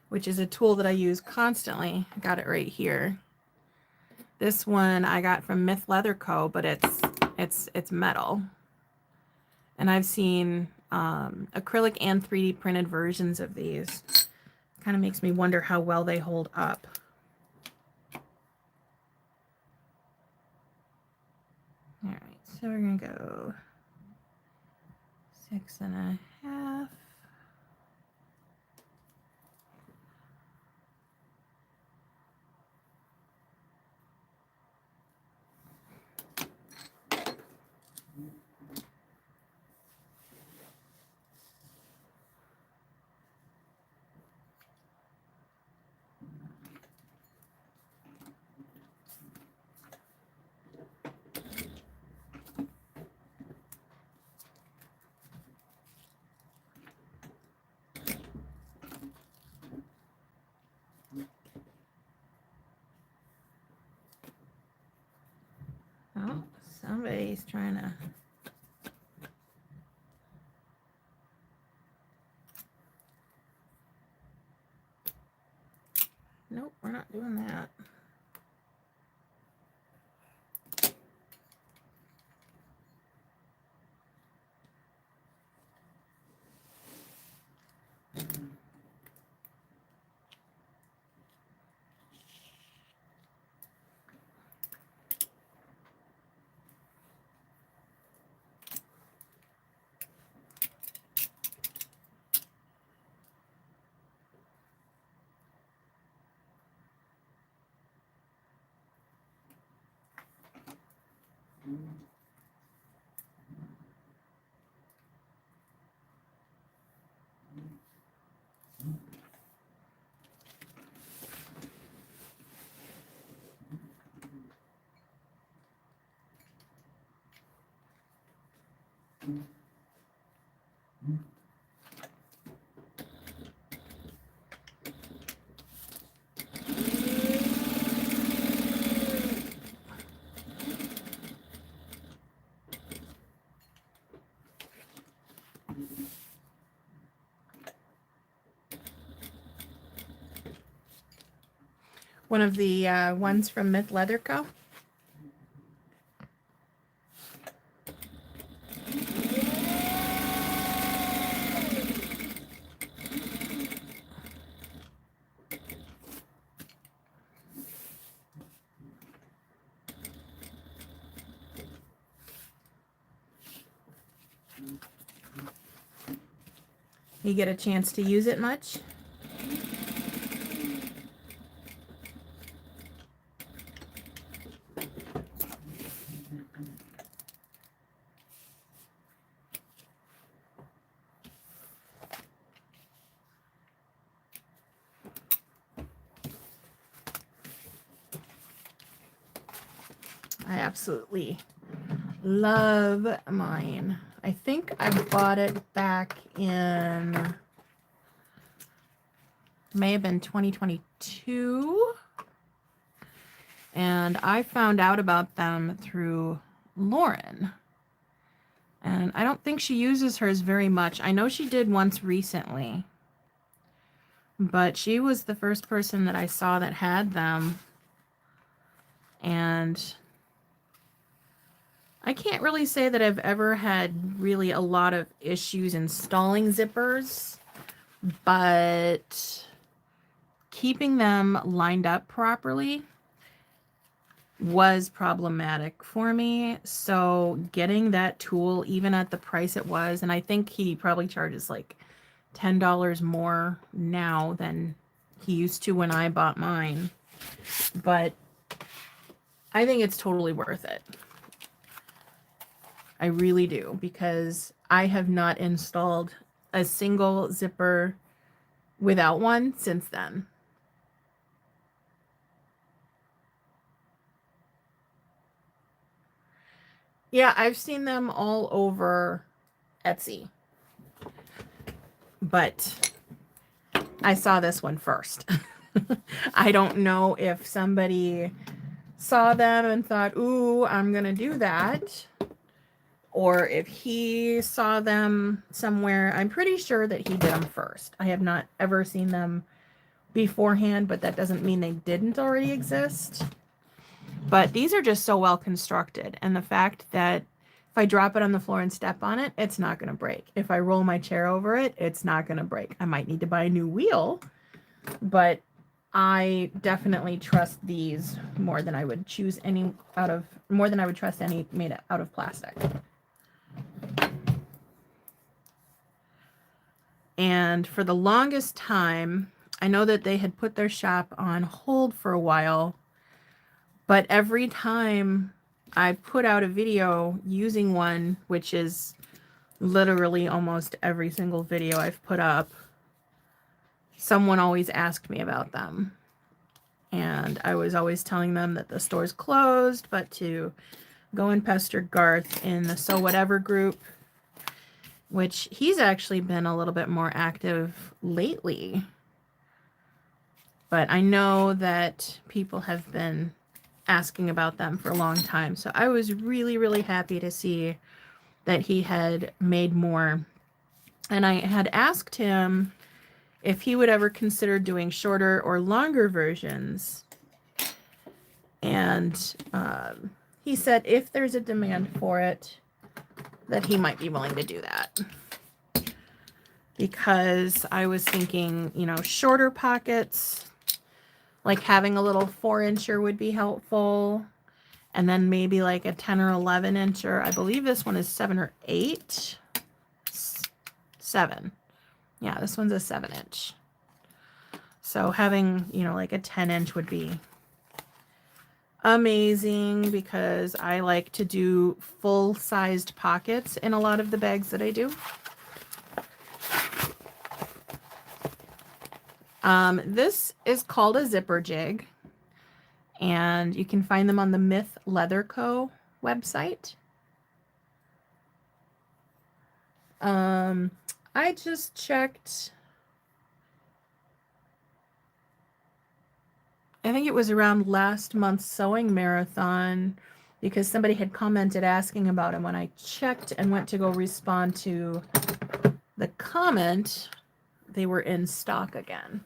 which is a tool that I use constantly. I got it right here. This one I got from Myth Leather Co., but it's metal. And I've seen acrylic and 3D printed versions of these. Kind of makes me wonder how well they hold up. All right, so we're gonna go 6.5. Somebody's trying to... Nope, we're not doing that. One of the ones from Myth Leather Co. You get a chance to use it much? I absolutely love mine. I think I bought it back in, may have been 2022. And I found out about them through Lauren. And I don't think she uses hers very much. I know she did once recently. But she was the first person that I saw that had them. And I can't really say that I've ever had really a lot of issues installing zippers, but keeping them lined up properly was problematic for me. So getting that tool, even at the price it was, and I think he probably charges like $10 more now than he used to when I bought mine, but I think it's totally worth it. I really do, because I have not installed a single zipper without one since then. Yeah, I've seen them all over Etsy, but I saw this one first. I don't know if somebody saw them and thought, ooh, I'm going to do that, or if he saw them somewhere. I'm pretty sure that he did them first. I have not ever seen them beforehand, but that doesn't mean they didn't already exist. But these are just so well constructed, and the fact that if I drop it on the floor and step on it, it's not going to break. If I roll my chair over it, it's not going to break. I might need to buy a new wheel, but I definitely trust these more than I would trust any made out of plastic. And for the longest time, I know that they had put their shop on hold for a while, but every time I put out a video using one, which is literally almost every single video I've put up, someone always asked me about them. And I was always telling them that the store's closed, but to go and pester Garth in the So Whatever group, which he's actually been a little bit more active lately. But I know that people have been asking about them for a long time. So I was really, really happy to see that he had made more. And I had asked him if he would ever consider doing shorter or longer versions. And he said if there's a demand for it, that he might be willing to do that. Because I was thinking, you know, shorter pockets, like having a little 4-incher would be helpful. And then maybe like a 10 or 11-incher. I believe this one is 7 or 8. 7. Yeah, this one's a 7-inch. So having, you know, like a 10-inch would be amazing because I like to do full-sized pockets in a lot of the bags that I do. This is called a zipper jig, and you can find them on the Myth Leather Co. website. I just checked. I think it was around last month's sewing marathon because somebody had commented asking about them. When I checked and went to go respond to the comment, they were in stock again.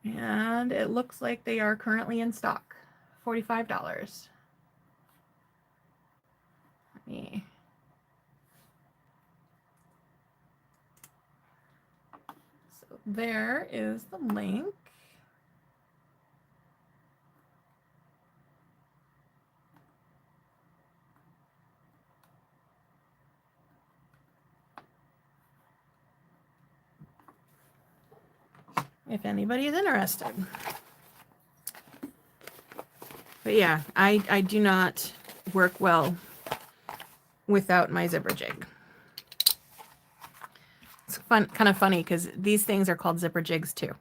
And it looks like they are currently in stock. $45. Let me... So there is the link. If anybody is interested. But yeah, I do not work well without my zipper jig. It's kind of funny because these things are called zipper jigs too.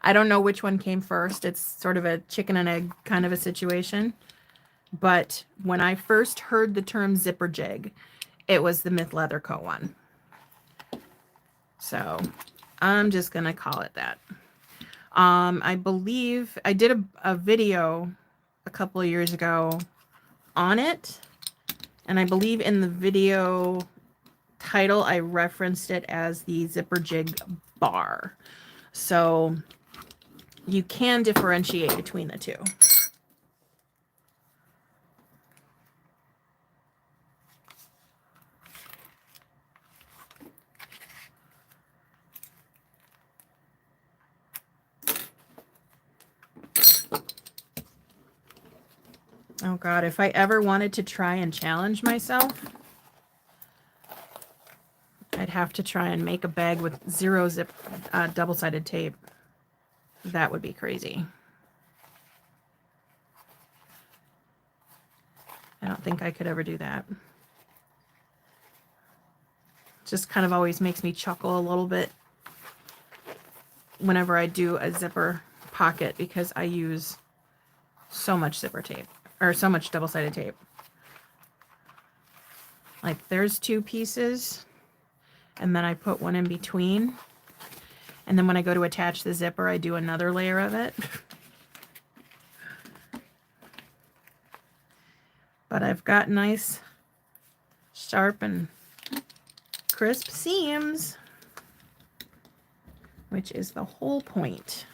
I don't know which one came first. It's sort of a chicken and egg kind of a situation. But when I first heard the term zipper jig, it was the Myth Leather Co. one. So I'm just going to call it that. I believe I did a video a couple of years ago on it. And I believe in the video title, I referenced it as the zipper jig bar. So you can differentiate between the two. Oh God, if I ever wanted to try and challenge myself, I'd have to try and make a bag with 0 zip double-sided tape. That would be crazy. I don't think I could ever do that. Just kind of always makes me chuckle a little bit whenever I do a zipper pocket because I use so much zipper tape, or so much double-sided tape. Like there's 2 pieces, and then I put one in between. And then when I go to attach the zipper, I do another layer of it. But I've got nice, sharp, and crisp seams, which is the whole point.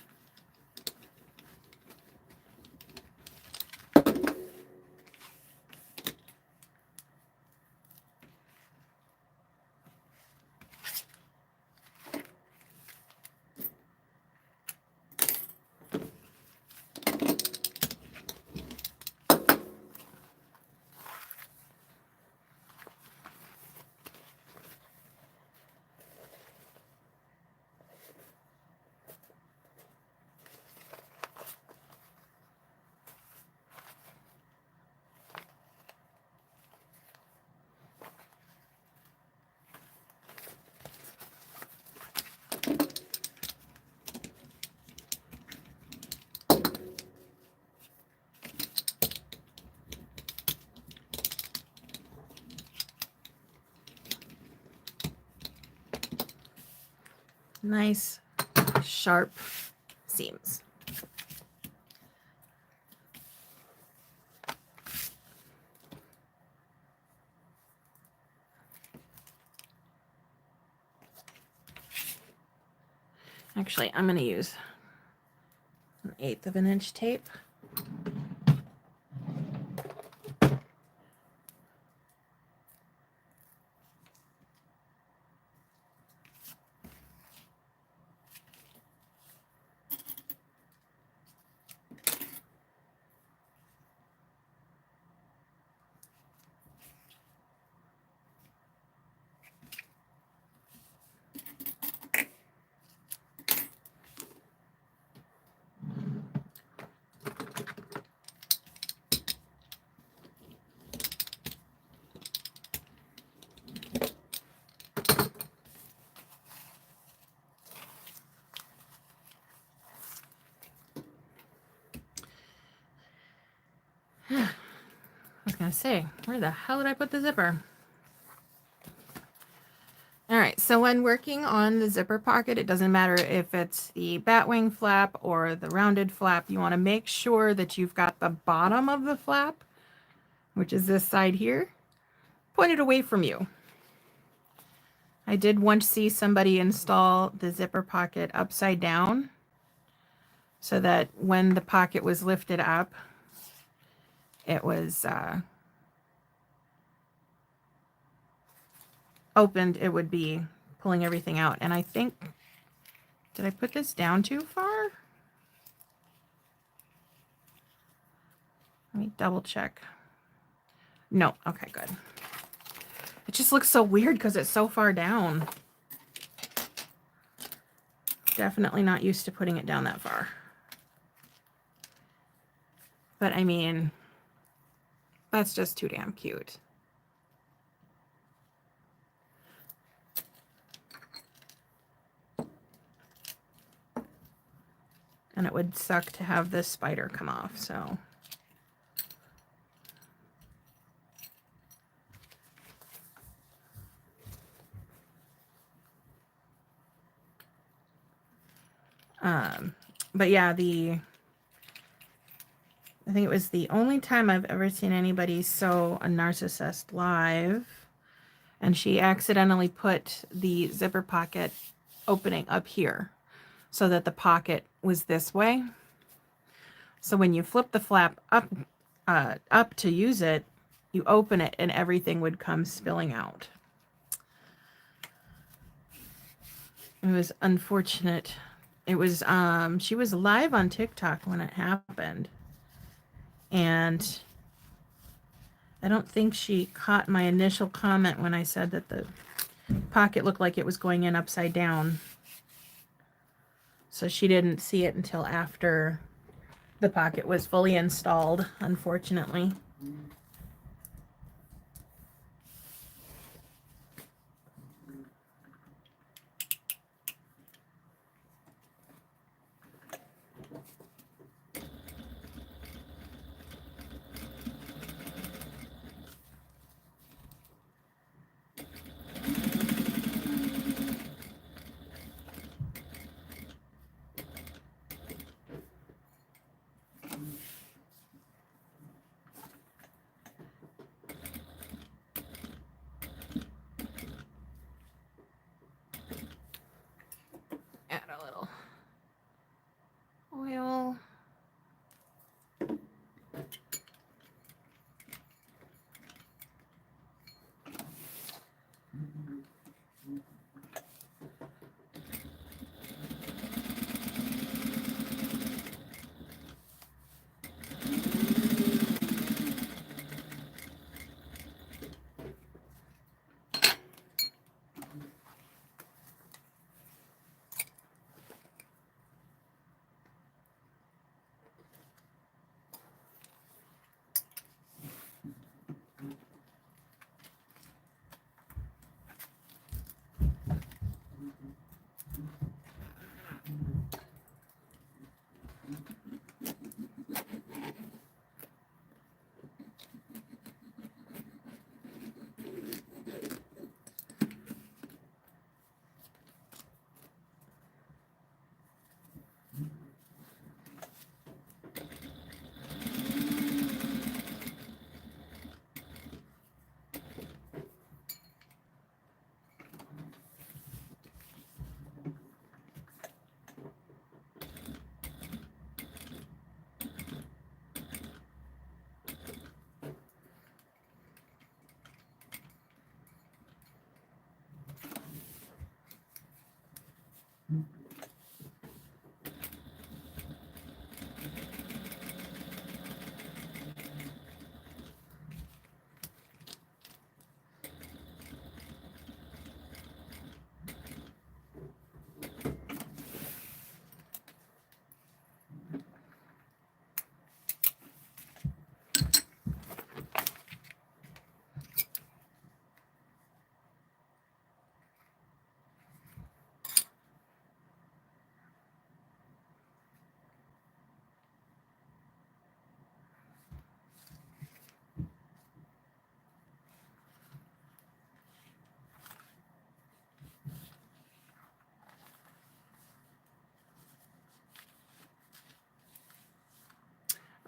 nice sharp seams. Actually, I'm going to use 1/8 of an inch tape. I was going to say, where the hell did I put the zipper? All right, so when working on the zipper pocket, it doesn't matter if it's the batwing flap or the rounded flap. You want to make sure that you've got the bottom of the flap, which is this side here, pointed away from you. I did once see somebody install the zipper pocket upside down so that when the pocket was lifted up, it was opened, it would be pulling everything out. And I think, did I put this down too far? Let me double check. No, okay, good. It just looks so weird because it's so far down. Definitely not used to putting it down that far. But I mean, that's just too damn cute. And it would suck to have this spider come off, so. But yeah, I think it was the only time I've ever seen anybody sew a narcissist live, and she accidentally put the zipper pocket opening up here so that the pocket was this way. So when you flip the flap up to use it, you open it and everything would come spilling out. It was unfortunate. It was, she was live on TikTok when it happened. And I don't think she caught my initial comment when I said that the pocket looked like it was going in upside down. So she didn't see it until after the pocket was fully installed, unfortunately.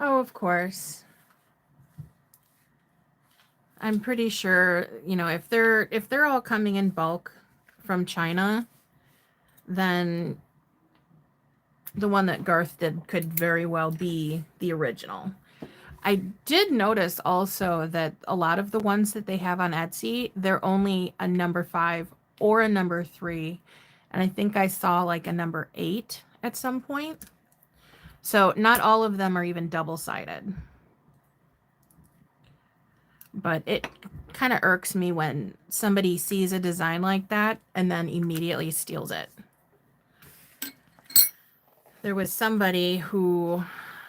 Oh, of course. I'm pretty sure, you know, if they're all coming in bulk from China, then the one that Garth did could very well be the original. I did notice also that a lot of the ones that they have on Etsy, they're only a number 5 or a number 3. And I think I saw like a number 8 at some point. So not all of them are even double-sided. But it kind of irks me when somebody sees a design like that and then immediately steals it. There was somebody who,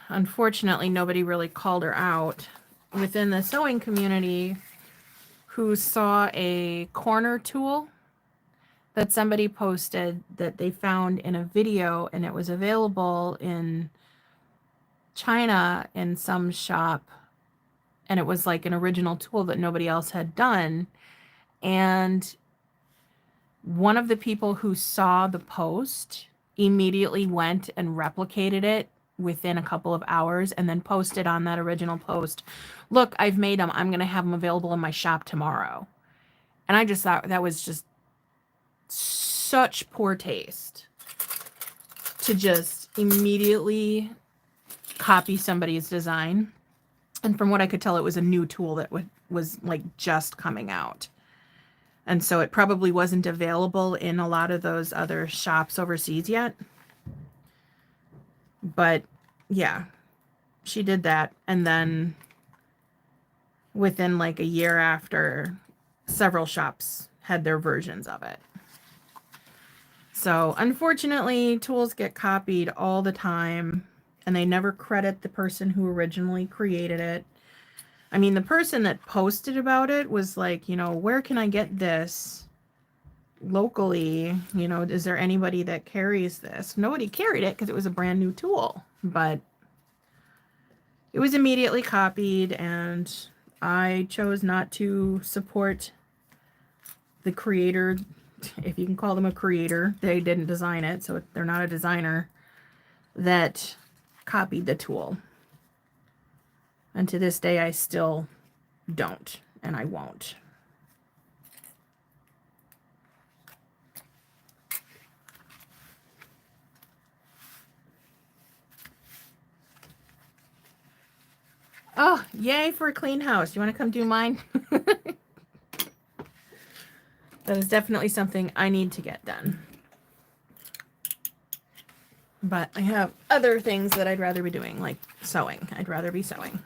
unfortunately, nobody really called her out within the sewing community, who saw a corner tool that somebody posted that they found in a video, and it was available in China in some shop, and it was like an original tool that nobody else had done. And one of the people who saw the post immediately went and replicated it within a couple of hours and then posted on that original post, "Look, I've made them. I'm going to have them available in my shop tomorrow." And I just thought that was just such poor taste to just immediately copy somebody's design. And from what I could tell, it was a new tool that was like just coming out. And so it probably wasn't available in a lot of those other shops overseas yet. But yeah, she did that. And then within like a year after, several shops had their versions of it. So unfortunately, tools get copied all the time, and they never credit the person who originally created it. I mean, the person that posted about it was like, you know, where can I get this locally? You know, is there anybody that carries this? Nobody carried it because it was a brand new tool, but it was immediately copied, and I chose not to support the creator, if you can call them a creator. They didn't design it, so they're not a designer, that copied the tool. And to this day, I still don't, and I won't. Oh, yay for a clean house. You want to come do mine? That is definitely something I need to get done. But I have other things that I'd rather be doing, like sewing. I'd rather be sewing.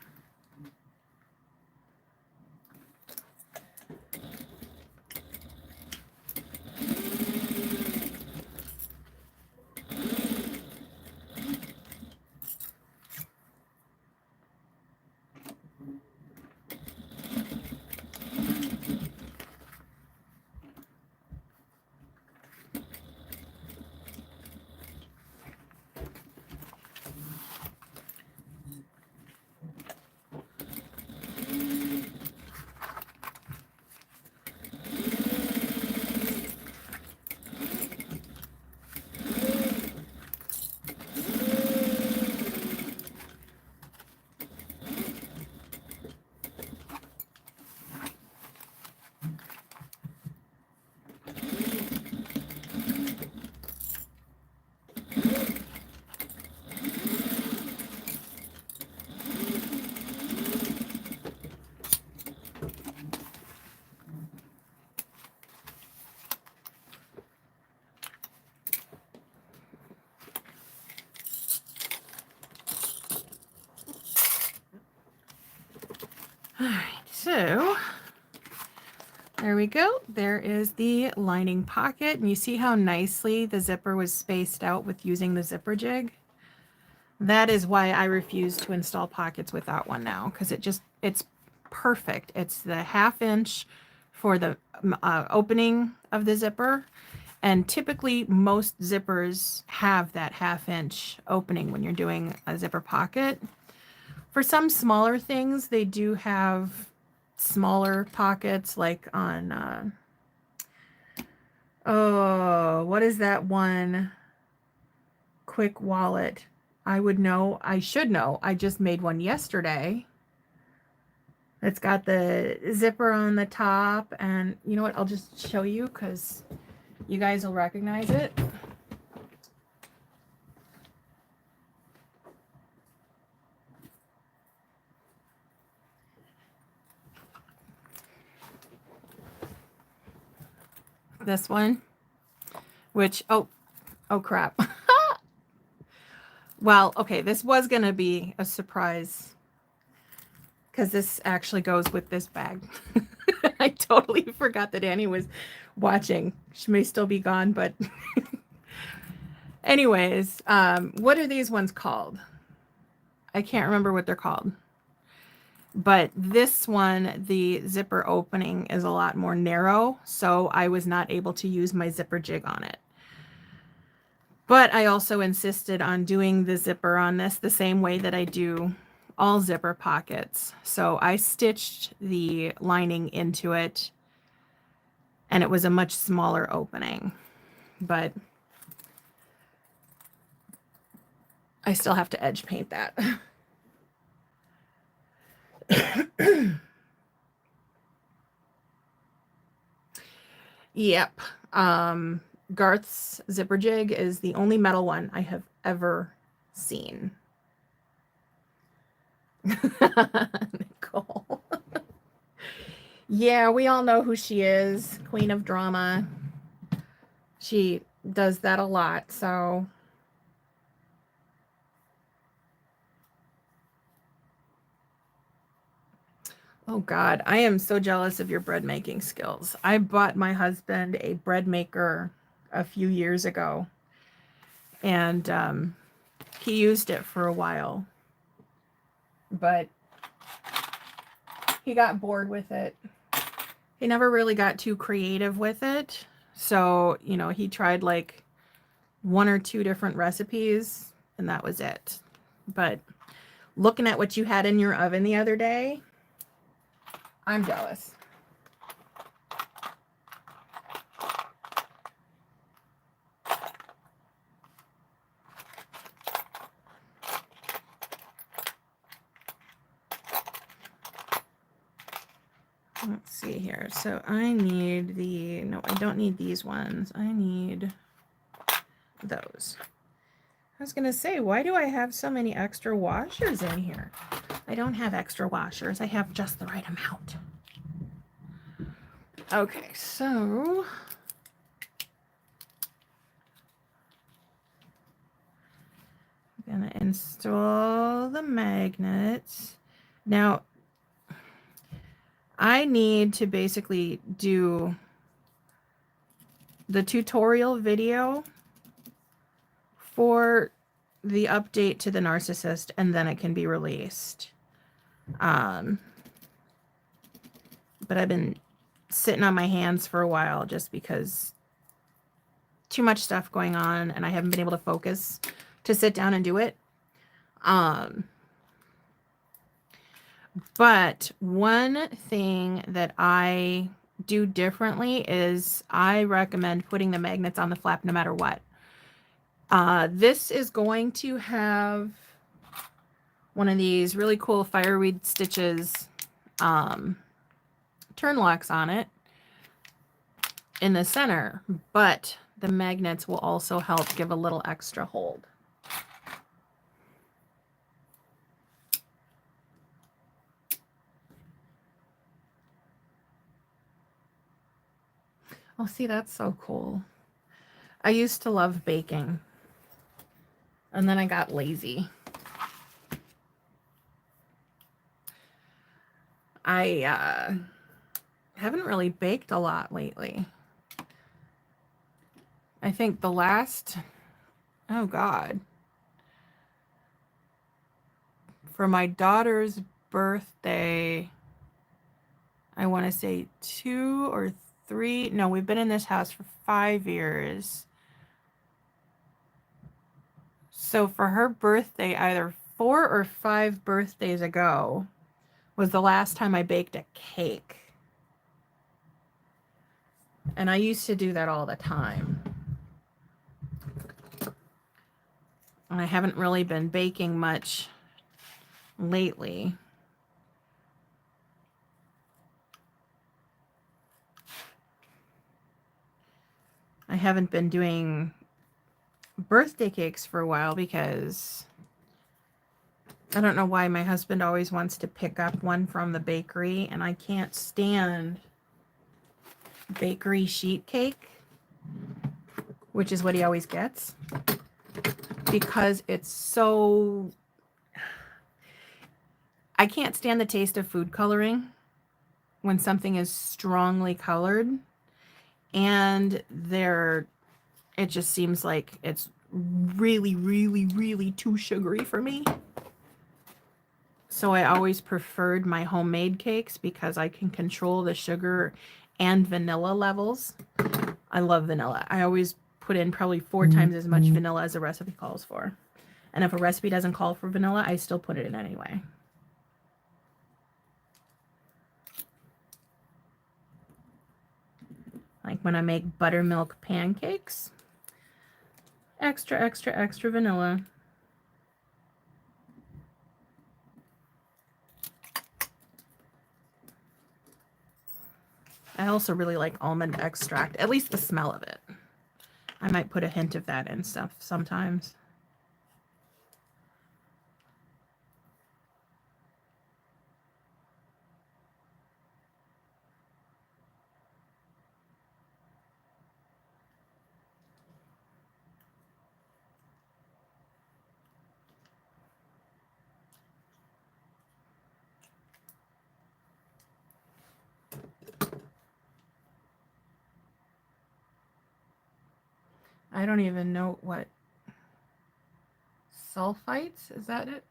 All right, so there we go. There is the lining pocket, and you see how nicely the zipper was spaced out with using the zipper jig? That is why I refuse to install pockets without one now, because it's perfect. It's the 1/2 inch for the opening of the zipper, and typically most zippers have that 1/2 inch opening when you're doing a zipper pocket. For some smaller things, they do have smaller pockets, like on, oh, what is that one? Quick Wallet. I would know, I should know. I just made one yesterday. It's got the zipper on the top, and you know what? I'll just show you because you guys will recognize it. This one, which, oh crap. Well, okay, this was going to be a surprise because this actually goes with this bag. I totally forgot that Annie was watching. She may still be gone, but anyways, what are these ones called? I can't remember what they're called. But this one, the zipper opening is a lot more narrow, so I was not able to use my zipper jig on it. But I also insisted on doing the zipper on this the same way that I do all zipper pockets. So I stitched the lining into it, and it was a much smaller opening. But I still have to edge paint that. Yep. Garth's zipper jig is the only metal one I have ever seen. Nicole. Yeah, we all know who she is. Queen of drama. She does that a lot, so. Oh God, I am so jealous of your bread making skills. I bought my husband a bread maker a few years ago, and he used it for a while, but he got bored with it. He never really got too creative with it. So, you know, he tried like 1 or 2 different recipes, and that was it. But looking at what you had in your oven the other day, I'm jealous. Let's see here. So I need no, I don't need these ones. I need those. I was going to say, why do I have so many extra washers in here? I don't have extra washers. I have just the right amount. Okay, so I'm going to install the magnets. Now, I need to basically do the tutorial video for the update to the Narcissist, and then it can be released. But I've been sitting on my hands for a while just because too much stuff going on, and I haven't been able to focus to sit down and do it. But one thing that I do differently is I recommend putting the magnets on the flap no matter what. This is going to have one of these really cool Fireweed Stitches turn locks on it in the center, but the magnets will also help give a little extra hold. Oh, see, that's so cool. I used to love baking, and then I got lazy. I haven't really baked a lot lately. I think the last, oh God, for my daughter's birthday, I want to say 2 or 3, no, we've been in this house for 5 years. So for her birthday, either 4 or 5 birthdays ago, was the last time I baked a cake. And I used to do that all the time. I haven't really been baking much lately. I haven't been doing birthday cakes for a while because I don't know why my husband always wants to pick up one from the bakery, and I can't stand bakery sheet cake, which is what he always gets, because it's so... I can't stand the taste of food coloring when something is strongly colored, and it just seems like it's really, really, really too sugary for me. So I always preferred my homemade cakes because I can control the sugar and vanilla levels. I love vanilla. I always put in probably 4 times as much vanilla as the recipe calls for. And if a recipe doesn't call for vanilla, I still put it in anyway. Like when I make buttermilk pancakes, extra, extra, extra vanilla. I also really like almond extract, at least the smell of it. I might put a hint of that in stuff sometimes. I don't even know what sulfites, is that it?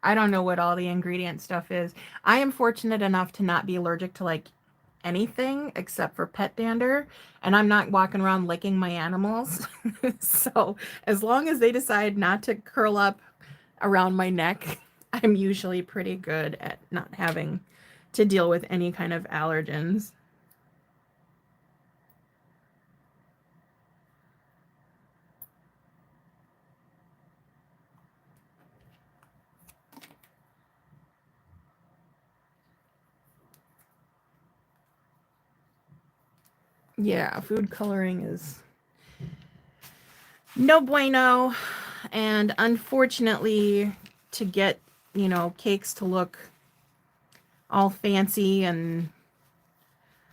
I don't know what all the ingredient stuff is. I am fortunate enough to not be allergic to like anything except for pet dander, and I'm not walking around licking my animals. So as long as they decide not to curl up around my neck, I'm usually pretty good at not having to deal with any kind of allergens. Yeah, food coloring is no bueno. And unfortunately, to get, cakes to look all fancy and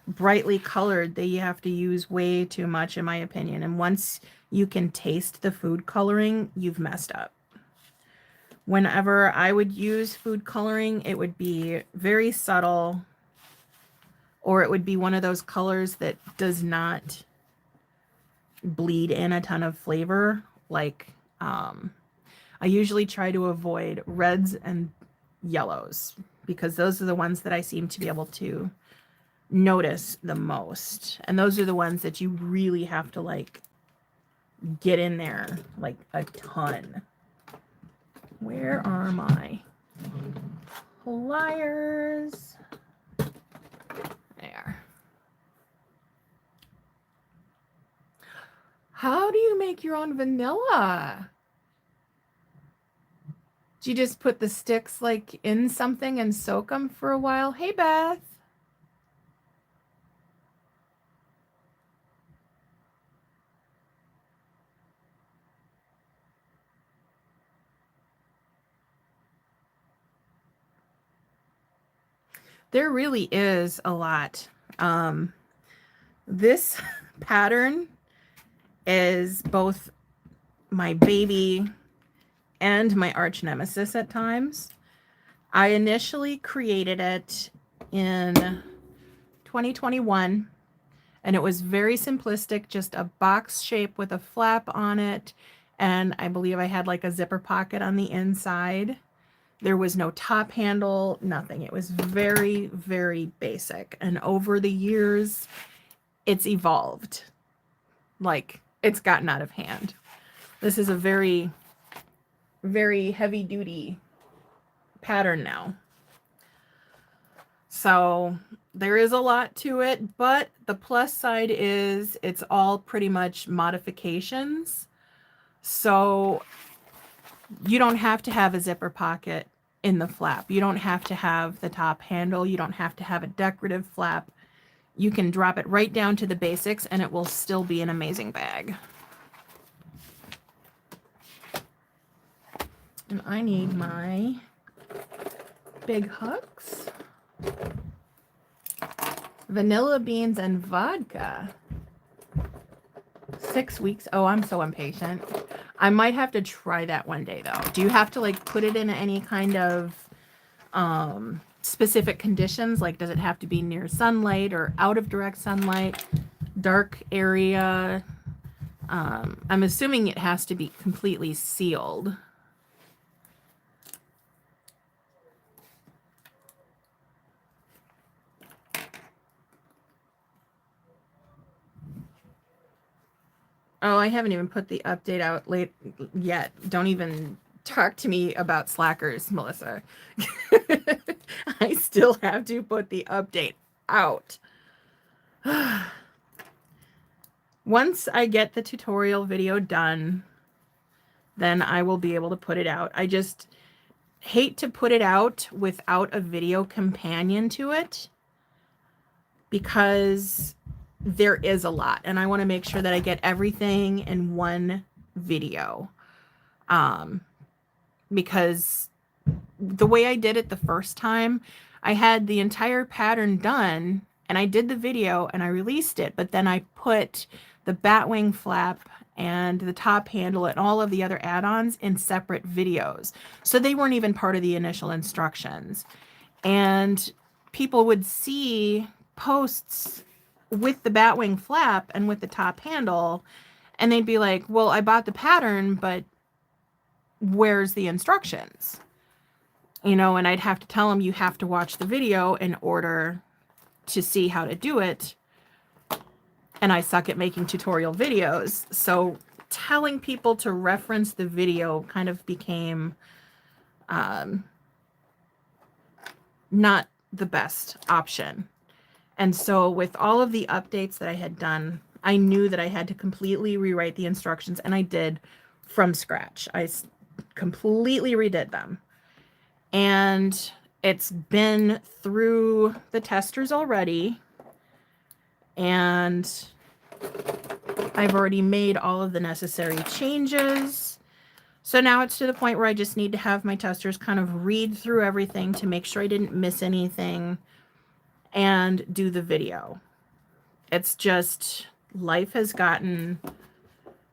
brightly colored, they have to use way too much, in my opinion. And once you can taste the food coloring, you've messed up. Whenever I would use food coloring, it would be very subtle, or it would be one of those colors that does not bleed in a ton of flavor. Like, I usually try to avoid reds and yellows because those are the ones that I seem to be able to notice the most. And those are the ones that you really have to like get in there like a ton. Where are my pliers? There. How do you make your own vanilla? Do you just put the sticks like in something and soak them for a while? Hey, Beth. There really is a lot. This pattern is both my baby and my arch nemesis at times. I initially created it in 2021, and it was very simplistic, just a box shape with a flap on it, and I believe I had like a zipper pocket on the inside. There was no top handle, nothing. It was very, very basic. And over the years, it's evolved. Like, it's gotten out of hand. This is a very, very heavy duty pattern now. So there is a lot to it, but the plus side is it's all pretty much modifications. So you don't have to have a zipper pocket in the flap. You don't have to have the top handle. You don't have to have a decorative flap. You can drop it right down to the basics and it will still be an amazing bag. And I need my big hooks. Vanilla beans and vodka. 6 weeks. Oh, I'm so impatient. I might have to try that one day though. Do you have to like put it in any kind of specific conditions? Like, does it have to be near sunlight or out of direct sunlight, dark area? I'm assuming it has to be completely sealed. Oh, I haven't even put the update out late yet. Don't even talk to me about slackers, Melissa. I still have to put the update out. Once I get the tutorial video done, then I will be able to put it out. I just hate to put it out without a video companion to it because there is a lot and I want to make sure that I get everything in one video. Because the way I did it the first time, I had the entire pattern done and I did the video and I released it, but then I put the batwing flap and the top handle and all of the other add-ons in separate videos. So they weren't even part of the initial instructions. And people would see posts with the batwing flap and with the top handle, and they'd be like, well, I bought the pattern, but where's the instructions? You know, and I'd have to tell them you have to watch the video in order to see how to do it. And I suck at making tutorial videos. So telling people to reference the video kind of became not the best option. And so with all of the updates that I had done, I knew that I had to completely rewrite the instructions, and I did from scratch. I completely redid them. And it's been through the testers already. And I've already made all of the necessary changes. So now it's to the point where I just need to have my testers kind of read through everything to make sure I didn't miss anything and do the video. It's just, life has gotten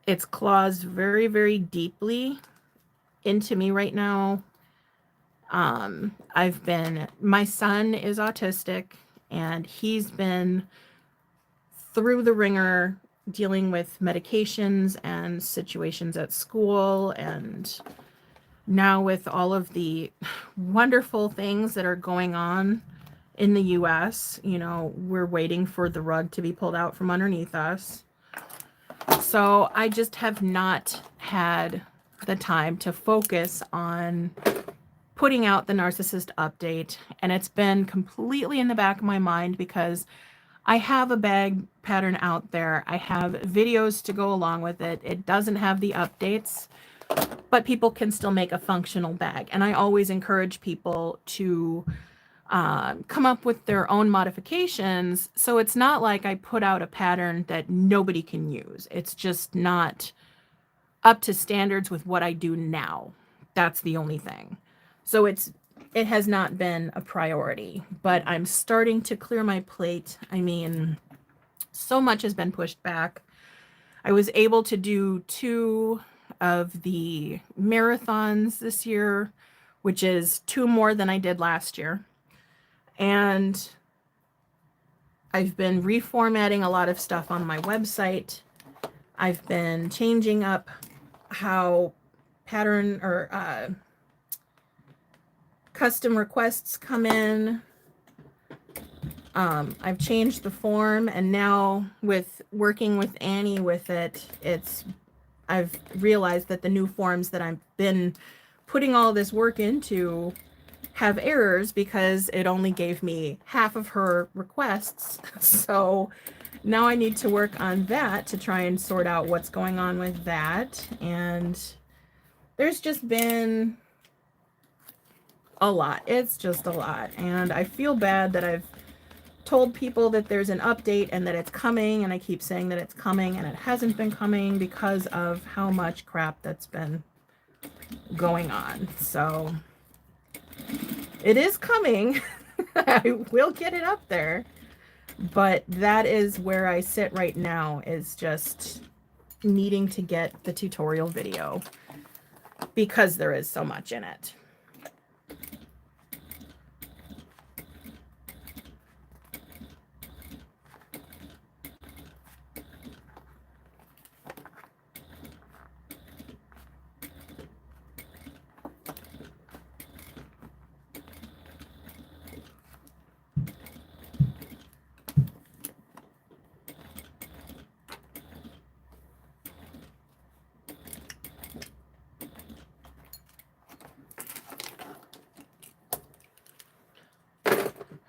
its claws very, very deeply into me right now. My son is autistic and he's been through the ringer dealing with medications and situations at school, and now with all of the wonderful things that are going on in the US, you know, we're waiting for the rug to be pulled out from underneath us. So I just have not had the time to focus on putting out the Narcissist update, and it's been completely in the back of my mind because I have a bag pattern out there. I have videos to go along with it. It doesn't have the updates, but people can still make a functional bag. And I always encourage people to come up with their own modifications. So it's not like I put out a pattern that nobody can use. It's just not up to standards with what I do now. That's the only thing. So it has not been a priority, but I'm starting to clear my plate. I mean, so much has been pushed back. I was able to do 2 of the marathons this year, which is 2 more than I did last year. And I've been reformatting a lot of stuff on my website. I've been changing up how pattern or custom requests come in. I've changed the form, and now with working with Annie with it, I've realized that the new forms that I've been putting all this work into have errors because it only gave me half of her requests. So now I need to work on that to try and sort out what's going on with that. And there's just been a lot. It's just a lot. And I feel bad that I've told people that there's an update and that it's coming, and I keep saying that it's coming and it hasn't been coming because of how much crap that's been going on. So it is coming. I will get it up there. But that is where I sit right now, is just needing to get the tutorial video because there is so much in it.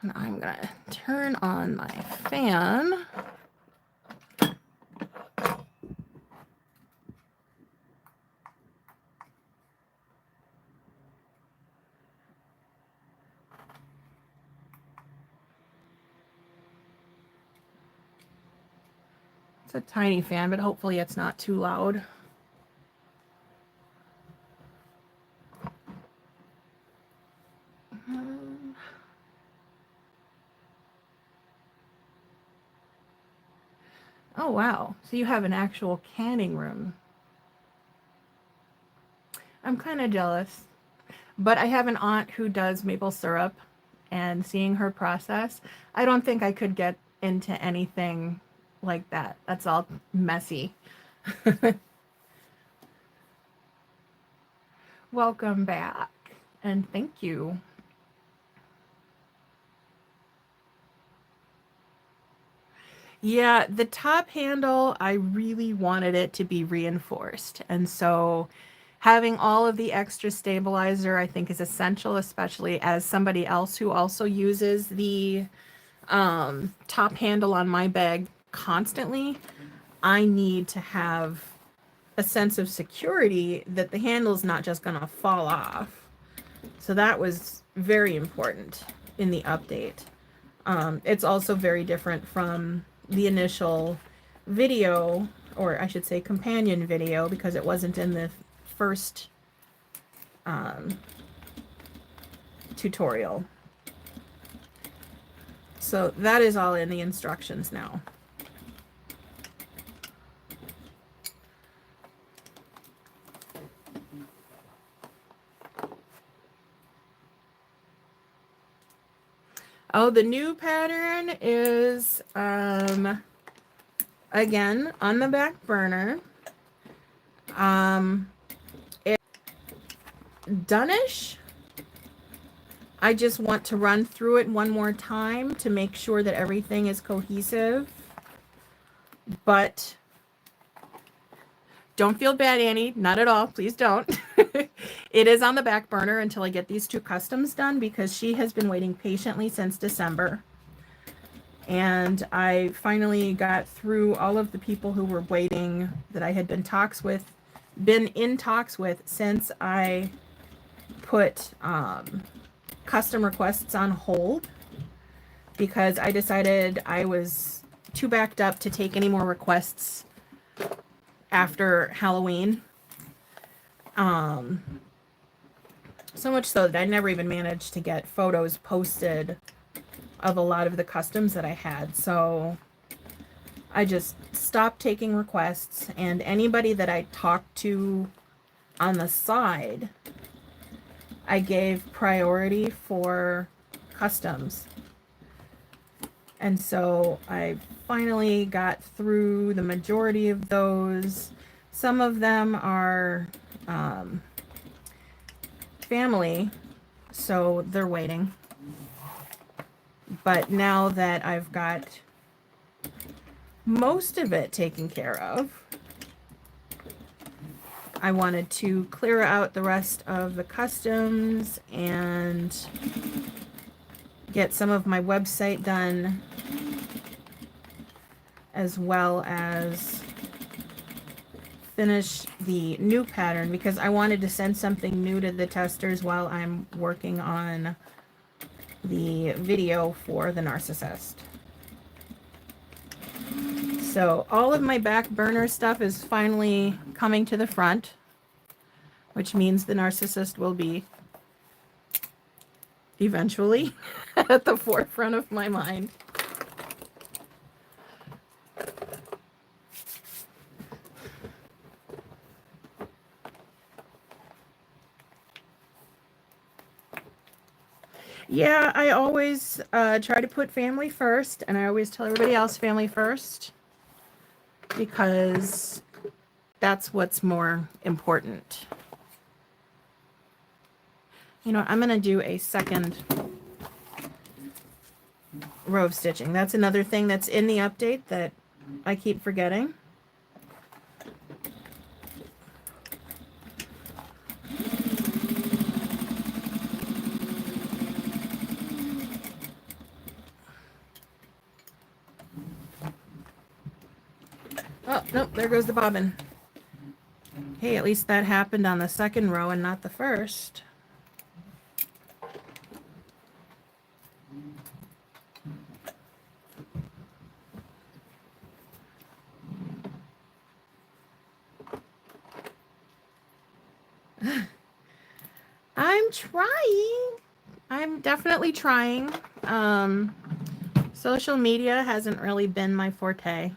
And I'm going to turn on my fan. It's a tiny fan, but hopefully it's not too loud. Oh, wow. So you have an actual canning room. I'm kind of jealous. But I have an aunt who does maple syrup, and seeing her process, I don't think I could get into anything like that. That's all messy. Welcome back, and thank you. Yeah, the top handle, I really wanted it to be reinforced. And so having all of the extra stabilizer, I think, is essential, especially as somebody else who also uses the top handle on my bag constantly. I need to have a sense of security that the handle is not just going to fall off. So that was very important in the update. It's also very different from the initial video, or I should say companion video, because it wasn't in the first tutorial. So that is all in the instructions now. Oh, the new pattern is, again, on the back burner. It's done-ish. I just want to run through it one more time to make sure that everything is cohesive. But don't feel bad, Annie. Not at all. Please don't. It is on the back burner until I get these two customs done, because she has been waiting patiently since December. And I finally got through all of the people who were waiting that I had been in talks with since I put custom requests on hold, because I decided I was too backed up to take any more requests after Halloween. So much so that I never even managed to get photos posted of a lot of the customs that I had. So I just stopped taking requests, and anybody that I talked to on the side, I gave priority for customs. And so I finally got through the majority of those. Some of them are family, so they're waiting. But now that I've got most of it taken care of, I wanted to clear out the rest of the customs and get some of my website done as well as finish the new pattern because I wanted to send something new to the testers while I'm working on the video for the Narcissist. So all of my back burner stuff is finally coming to the front, which means the Narcissist will be eventually at the forefront of my mind. Yeah, I always try to put family first, and I always tell everybody else family first because that's what's more important. You know, I'm going to do a second row of stitching. That's another thing that's in the update that I keep forgetting. Oh, nope, there goes the bobbin. Hey, at least that happened on the second row and not the first. I'm trying. I'm definitely trying. Social media hasn't really been my forte.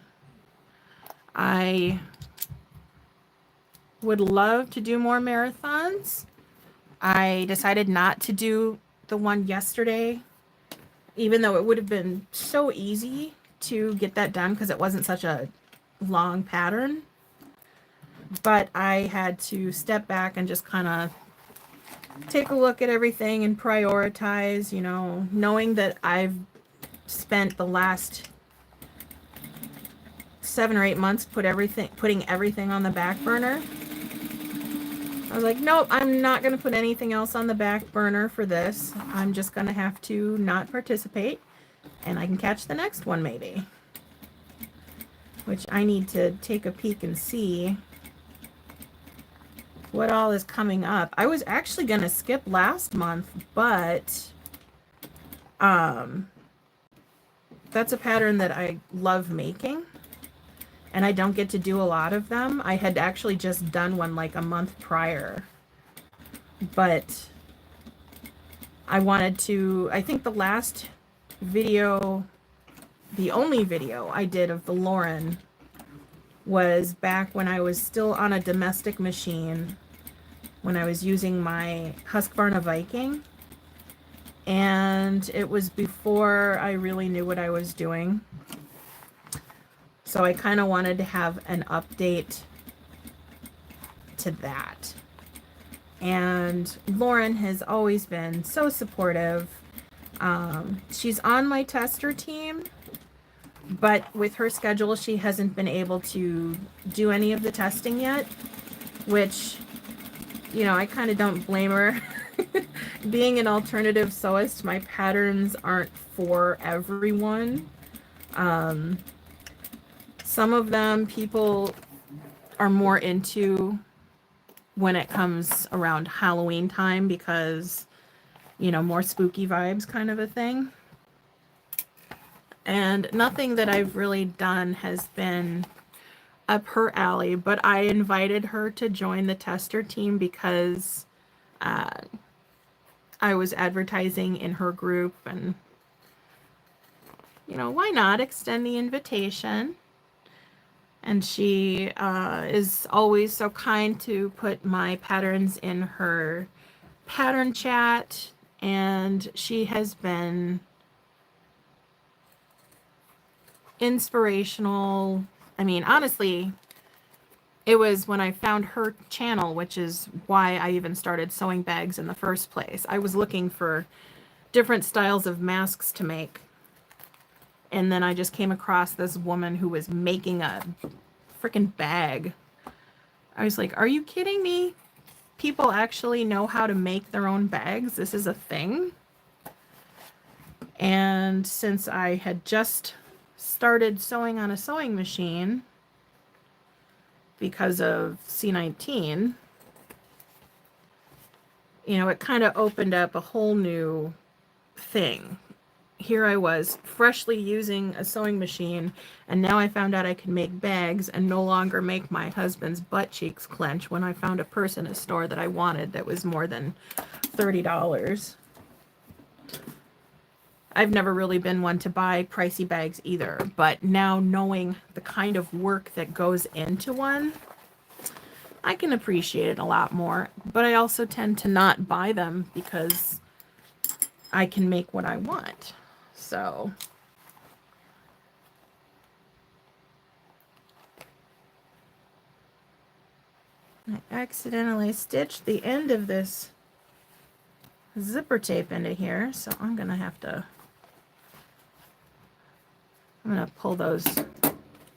I would love to do more marathons. I decided not to do the one yesterday, even though it would have been so easy to get that done because it wasn't such a long pattern. But I had to step back and just kind of take a look at everything and prioritize, you know, knowing that I've spent the last 7 or 8 months putting everything on the back burner. I was like, nope, I'm not going to put anything else on the back burner for this. I'm just going to have to not participate, and I can catch the next one maybe. Which I need to take a peek and see what all is coming up. I was actually going to skip last month, but that's a pattern that I love making, and I don't get to do a lot of them. I had actually just done one like a month prior, but I wanted to, I think the last video, the only video I did of the Lauren was back when I was still on a domestic machine, when I was using my Husqvarna Viking, and it was before I really knew what I was doing. So I kind of wanted to have an update to that. And Lauren has always been so supportive. She's on my tester team, but with her schedule, she hasn't been able to do any of the testing yet, which, you know, I kind of don't blame her. Being an alternative sewist, my patterns aren't for everyone. Some of them people are more into when it comes around Halloween time because, you know, more spooky vibes kind of a thing. And nothing that I've really done has been up her alley, but I invited her to join the tester team because I was advertising in her group, and, you know, why not extend the invitation? And she is always so kind to put my patterns in her pattern chat, and she has been inspirational. I mean, honestly, it was when I found her channel, which is why I even started sewing bags in the first place. I was looking for different styles of masks to make, and then I just came across this woman who was making a freaking bag. I was like, are you kidding me? People actually know how to make their own bags? This is a thing? And since I had just started sewing on a sewing machine because of C19, you know, it kind of opened up a whole new thing. Here I was freshly using a sewing machine, and now I found out I could make bags and no longer make my husband's butt cheeks clench when I found a purse in a store that I wanted that was more than $30. I've never really been one to buy pricey bags either, but now knowing the kind of work that goes into one, I can appreciate it a lot more. But I also tend to not buy them because I can make what I want. So I accidentally stitched the end of this zipper tape into here, so I'm gonna pull those,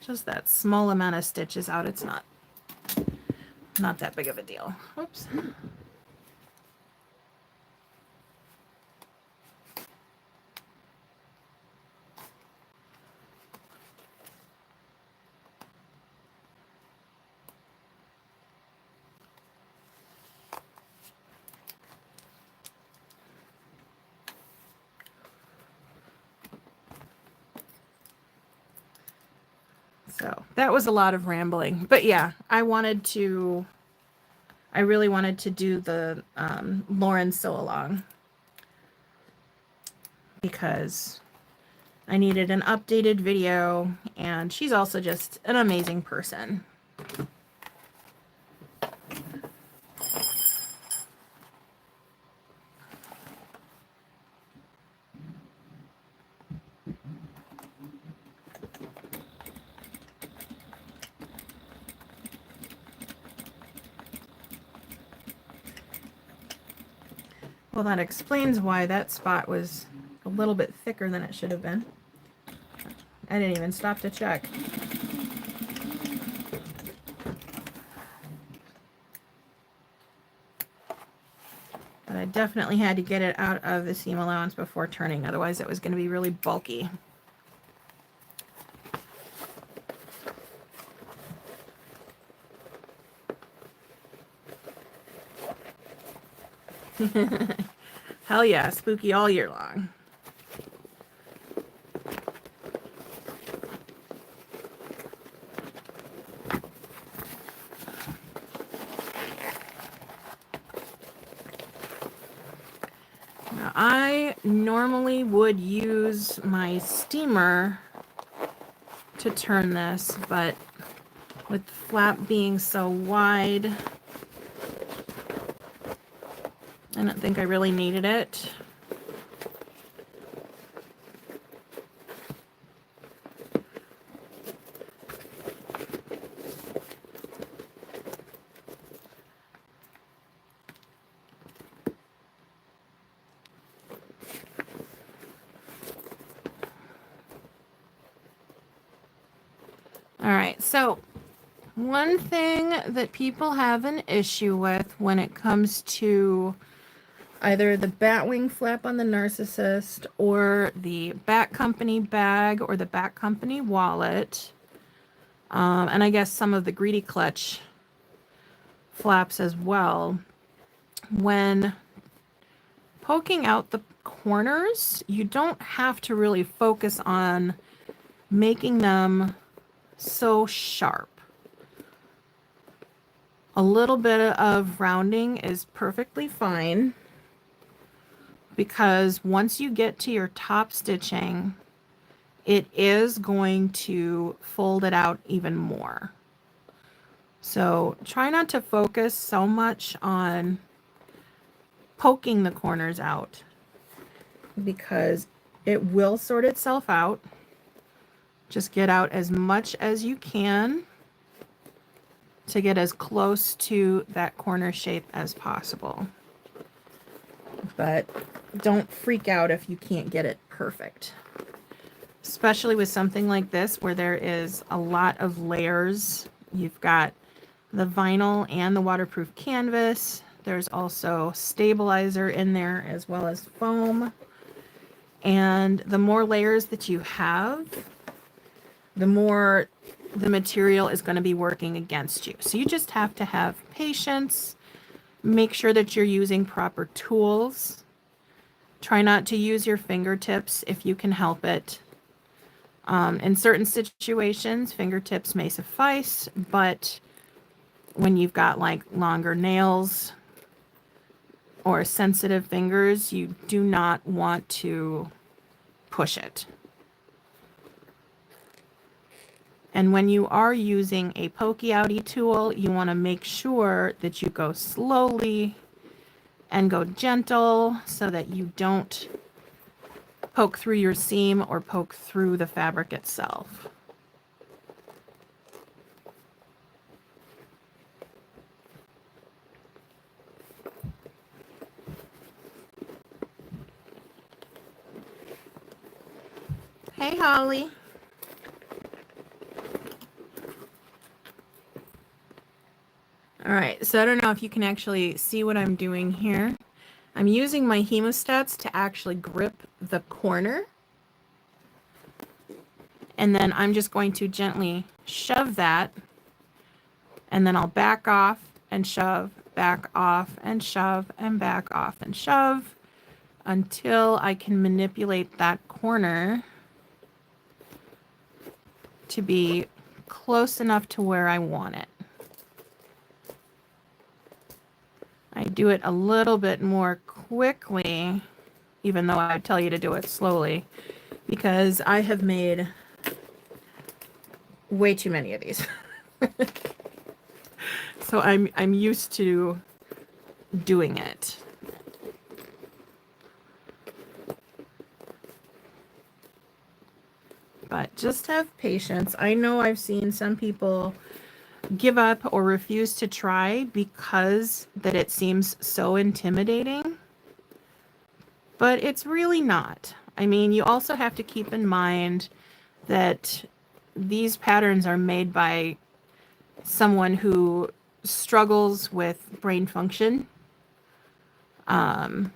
just that small amount of stitches out. It's not that big of a deal. Oops. So that was a lot of rambling, but yeah, I really wanted to do the Lauren sew along because I needed an updated video, and she's also just an amazing person. Well, that explains why that spot was a little bit thicker than it should have been. I didn't even stop to check. But I definitely had to get it out of the seam allowance before turning, otherwise it was going to be really bulky. Hell yeah, spooky all year long. Now, I normally would use my steamer to turn this, but with the flap being so wide, I don't think I really needed it. All right, so one thing that people have an issue with when it comes to either the Batwing flap on the Narcissist or the Bat Company bag or the Bat Company wallet, and I guess some of the Greedy Clutch flaps as well, when poking out the corners, you don't have to really focus on making them so sharp. A little bit of rounding is perfectly fine, because once you get to your top stitching, it is going to fold it out even more. So try not to focus so much on poking the corners out, because it will sort itself out. Just get out as much as you can to get as close to that corner shape as possible. But don't freak out if you can't get it perfect. Especially with something like this where there is a lot of layers. You've got the vinyl and the waterproof canvas. There's also stabilizer in there as well as foam. And the more layers that you have, the more the material is going to be working against you. So you just have to have patience. Make sure that you're using proper tools. Try not to use your fingertips if you can help it. In certain situations, fingertips may suffice, but when you've got like longer nails or sensitive fingers, you do not want to push it. And when you are using a pokey outie tool, you want to make sure that you go slowly and go gentle so that you don't poke through your seam or poke through the fabric itself. Hey, Holly. All right, so I don't know if you can actually see what I'm doing here. I'm using my hemostats to actually grip the corner. And then I'm just going to gently shove that. And then I'll back off and shove, back off and shove, and back off and shove until I can manipulate that corner to be close enough to where I want it. I do it a little bit more quickly, even though I tell you to do it slowly, because I have made way too many of these. So I'm used to doing it. But just have patience. I know I've seen some people give up or refuse to try because that it seems so intimidating. But it's really not. I mean, you also have to keep in mind that these patterns are made by someone who struggles with brain function. I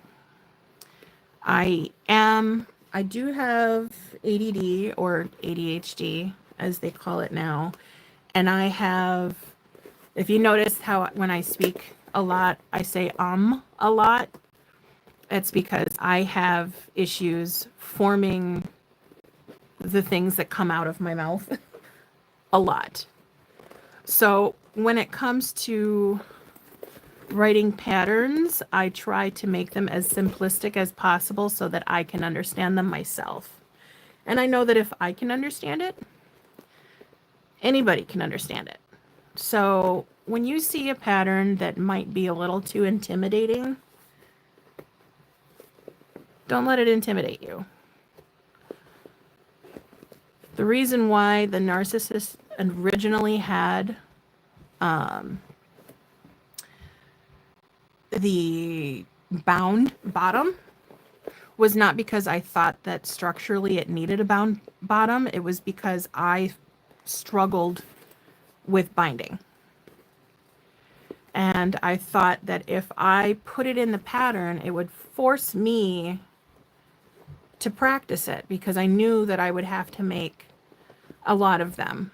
do have ADD or ADHD, as they call it now. And I have, if you notice how when I speak a lot, I say a lot. It's because I have issues forming the things that come out of my mouth a lot. So when it comes to writing patterns, I try to make them as simplistic as possible so that I can understand them myself. And I know that if I can understand it, anybody can understand it. So when you see a pattern that might be a little too intimidating, don't let it intimidate you. The reason why the Narcissus originally had the bound bottom was not because I thought that structurally it needed a bound bottom. It was because I struggled with binding. And I thought that if I put it in the pattern, it would force me to practice it because I knew that I would have to make a lot of them.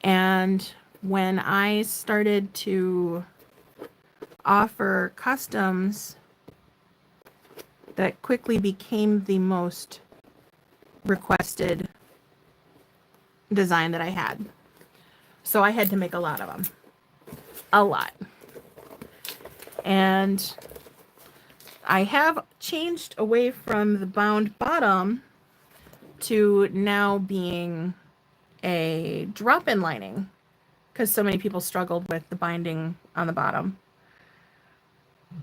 And when I started to offer customs, that quickly became the most requested design that I had. So I had to make a lot of them. A lot. And I have changed away from the bound bottom to now being a drop-in lining because so many people struggled with the binding on the bottom.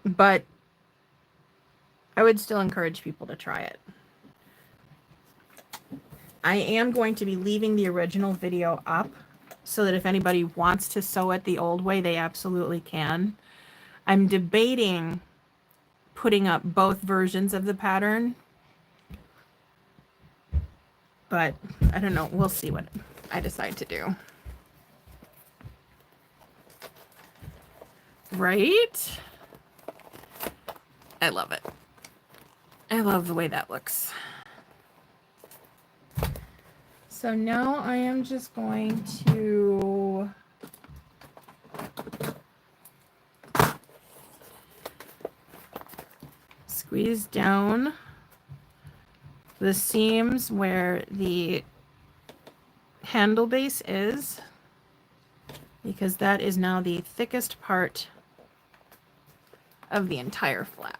But I would still encourage people to try it. I am going to be leaving the original video up so that if anybody wants to sew it the old way, they absolutely can. I'm debating putting up both versions of the pattern, but I don't know. We'll see what I decide to do. Right? I love it. I love the way that looks. So now I am just going to squeeze down the seams where the handle base is, because that is now the thickest part of the entire flap.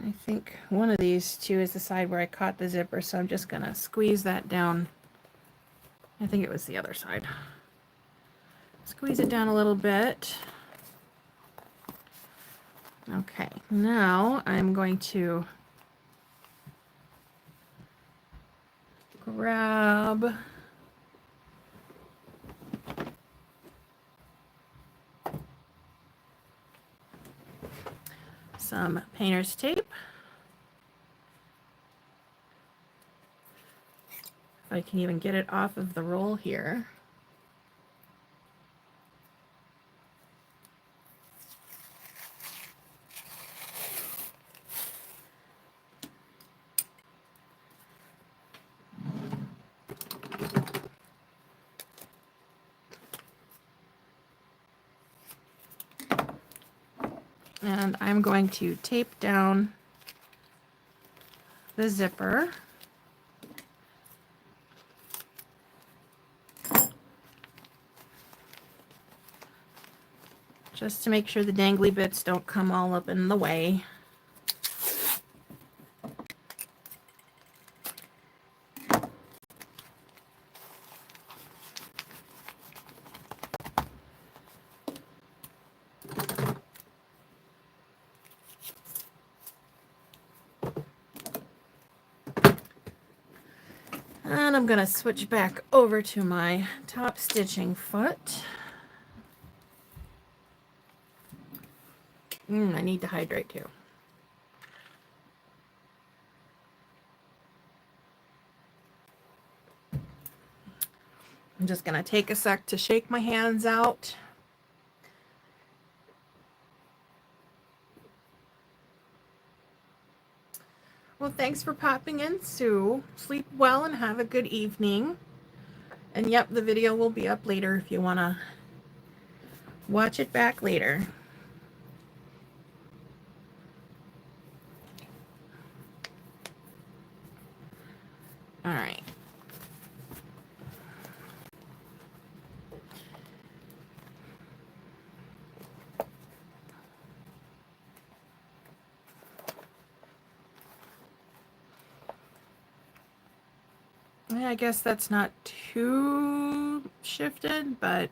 I think one of these two is the side where I caught the zipper, so I'm just gonna squeeze that down. I think it was the other side. Squeeze it down a little bit. Okay, now I'm going to grab some painter's tape. If I can even get it off of the roll here. And I'm going to tape down the zipper. Just to make sure the dangly bits don't come all up in the way. And I'm going to switch back over to my top stitching foot. I need to hydrate too. I'm just going to take a sec to shake my hands out. Well, thanks for popping in, Sue. Sleep well and have a good evening. And yep, the video will be up later if you want to watch it back later. All right. I guess that's not too shifted, but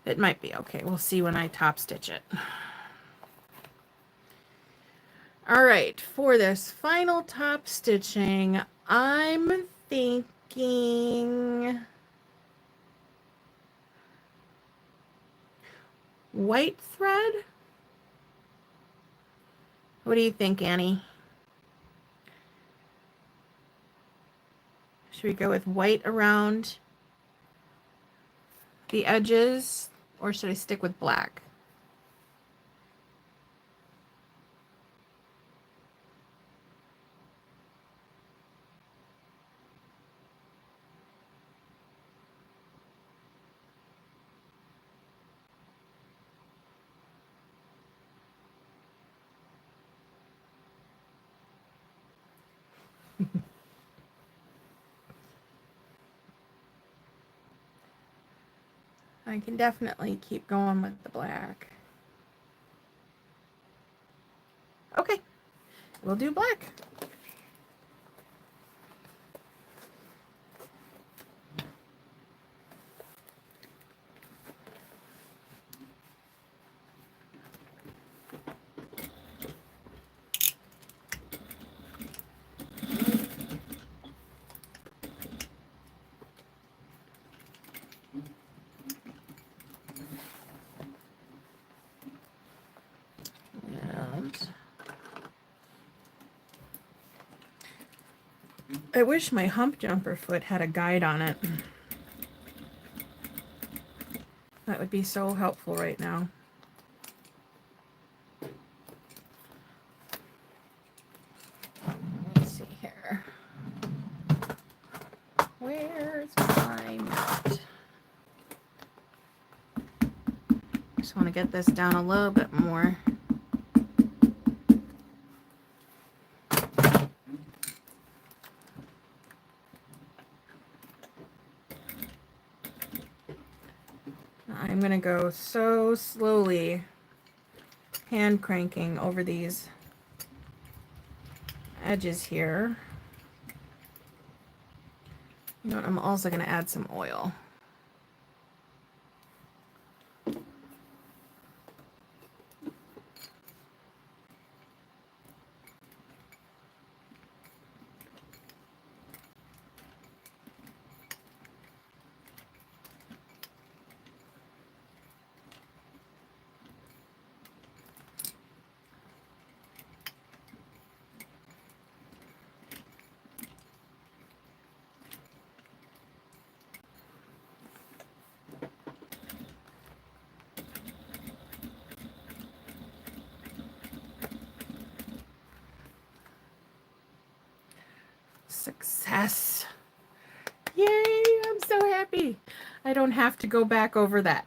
it might be okay. We'll see when I top stitch it. All right, for this final top stitching, I'm thinking white thread. What do you think, Annie? Should we go with white around the edges, or should I stick with black? I can definitely keep going with the black. Okay, we'll do black. I wish my hump jumper foot had a guide on it. That would be so helpful right now. Let's see here. Where's my mat? Just want to get this down a little bit more. I'm going to go so slowly, hand cranking over these edges here. You know what, I'm also going to add some oil. Success. Yay, I'm so happy. I don't have to go back over that.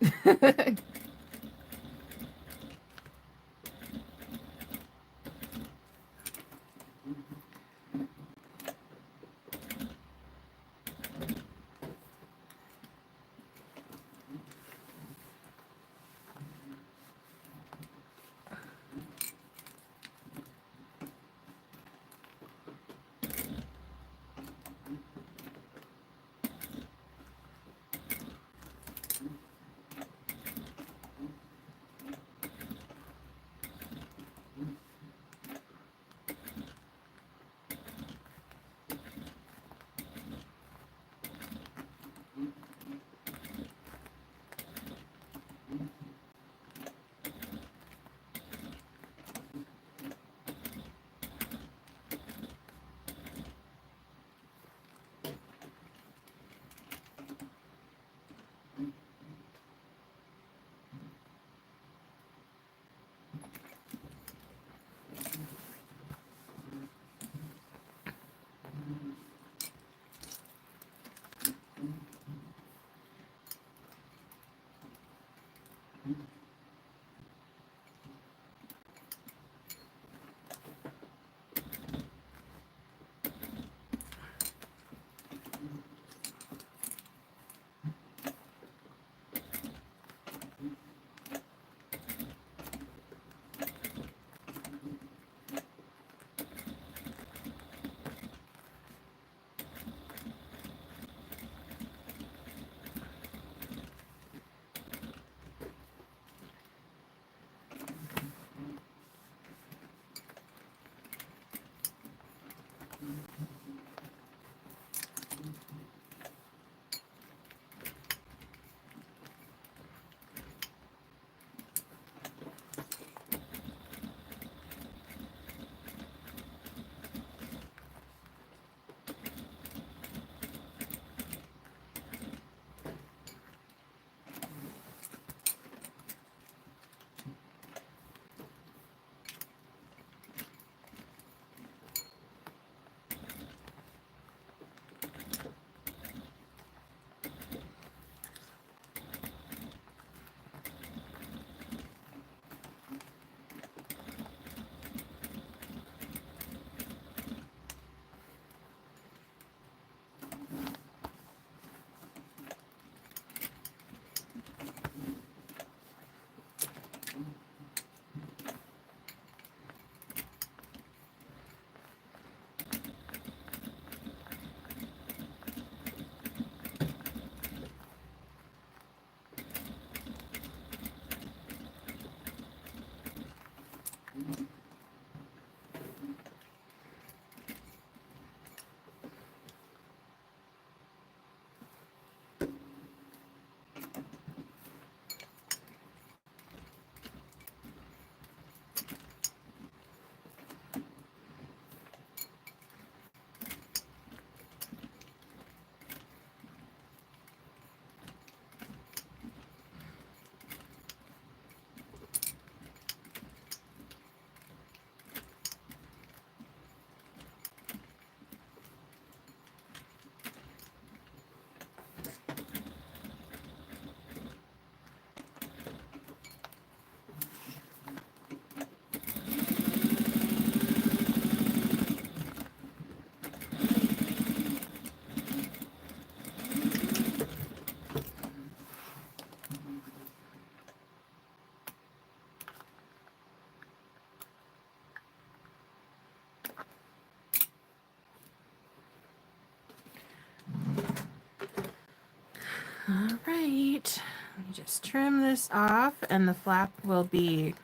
All right, let me just trim this off, and the flap will be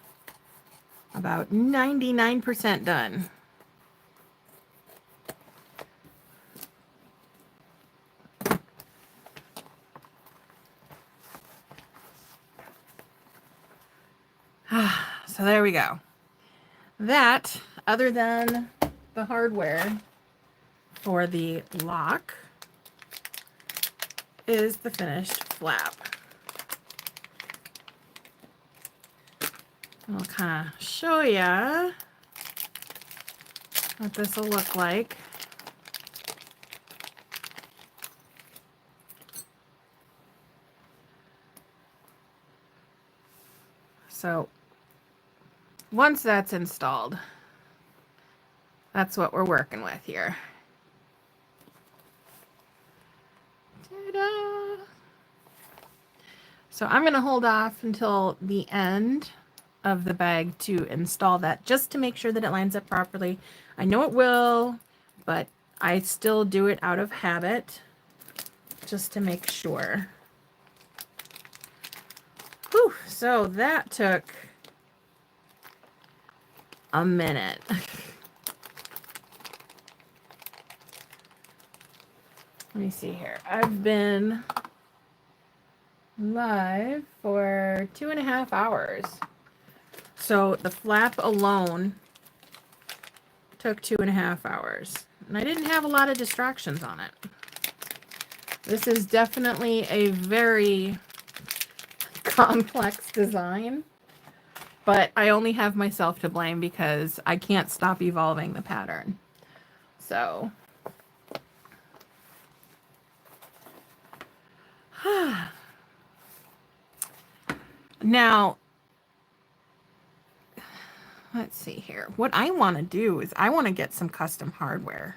about 99% done. So there we go. That, other than the hardware for the lock, is the finished flap. I'll kind of show you what this will look like. So once that's installed, that's what we're working with here. Ta-da! So I'm going to hold off until the end of the bag to install that, just to make sure that it lines up properly. I know it will, but I still do it out of habit, just to make sure. Whew, so that took a minute. Let me see here. I've been live for 2.5 hours. So the flap alone took 2.5 hours. And I didn't have a lot of distractions on it. This is definitely a very complex design, but I only have myself to blame because I can't stop evolving the pattern. So now, let's see here. What I want to do is I want to get some custom hardware,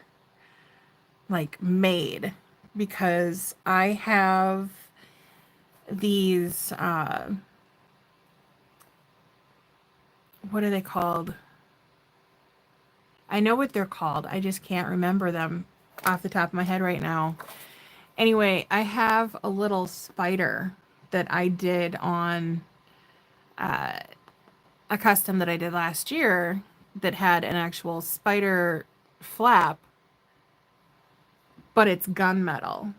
like, made, because I have these, what are they called? I know what they're called. I just can't remember them off the top of my head right now. Anyway, I have a little spider that I did on a custom that I did last year that had an actual spider flap, but it's gunmetal,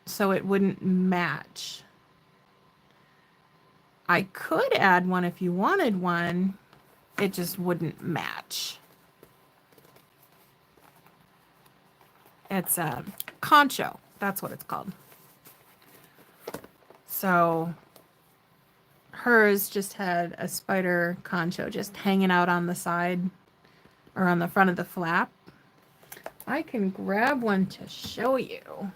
so it wouldn't match. I could add one if you wanted one, it just wouldn't match. It's a concho, that's what it's called. So hers just had a spider concho just hanging out on the side or on the front of the flap. I can grab one to show you.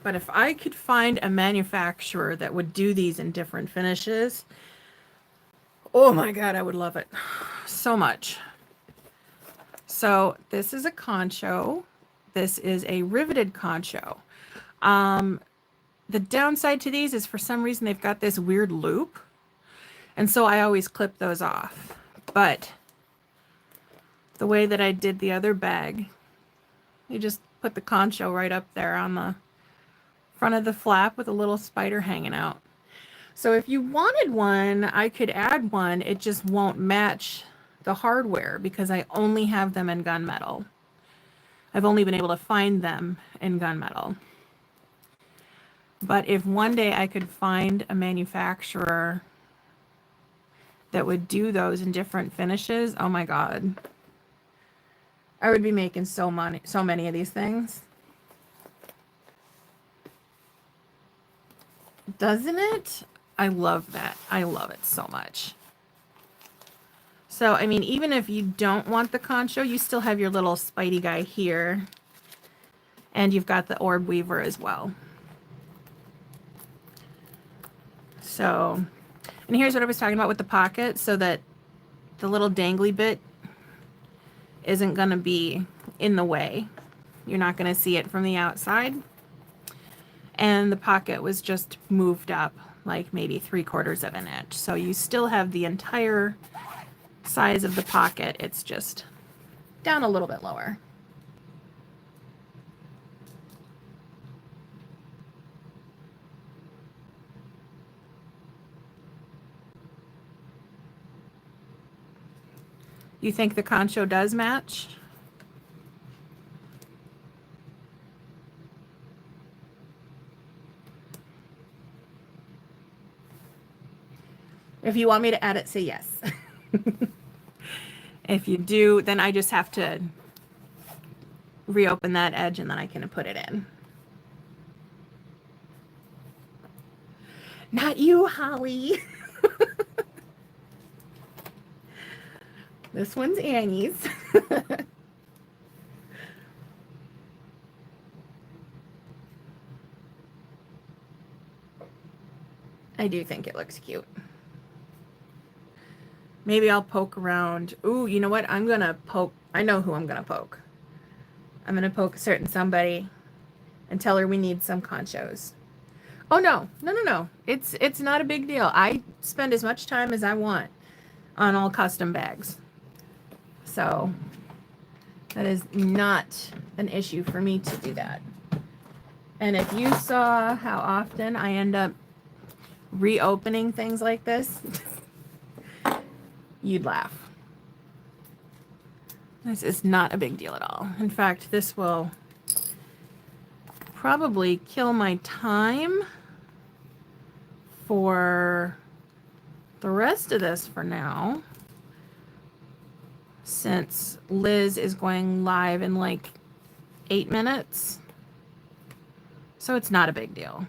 But if I could find a manufacturer that would do these in different finishes, oh my God, I would love it so much. So this is a concho. This is a riveted concho. The downside to these is for some reason they've got this weird loop. And so I always clip those off. But the way that I did the other bag, you just put the concho right up there on the front of the flap with a little spider hanging out. So if you wanted one, I could add one. It just won't match the hardware because I only have them in gunmetal. I've only been able to find them in gunmetal. But if one day I could find a manufacturer that would do those in different finishes, oh my God, I would be making so many of these things. Doesn't it? I love that. I love it so much. So, I mean, even if you don't want the concho, you still have your little Spidey guy here. And you've got the orb weaver as well. So, and here's what I was talking about with the pocket, so that the little dangly bit isn't going to be in the way. You're not going to see it from the outside. And the pocket was just moved up like maybe 3/4 of an inch. So you still have the entire size of the pocket. It's just down a little bit lower. You think the concho does match? If you want me to add it, say yes. If you do, then I just have to reopen that edge and then I can put it in. Not you, Holly. This one's Annie's. I do think it looks cute. Maybe I'll poke around. Ooh, you know what? I'm going to poke. I know who I'm going to poke. I'm going to poke a certain somebody and tell her we need some conchos. Oh, no. No. It's not a big deal. I spend as much time as I want on all custom bags. So that is not an issue for me to do that. And if you saw how often I end up reopening things like this, you'd laugh. This is not a big deal at all. In fact, this will probably kill my time for the rest of this for now, since Liz is going live in like 8 minutes. So it's not a big deal.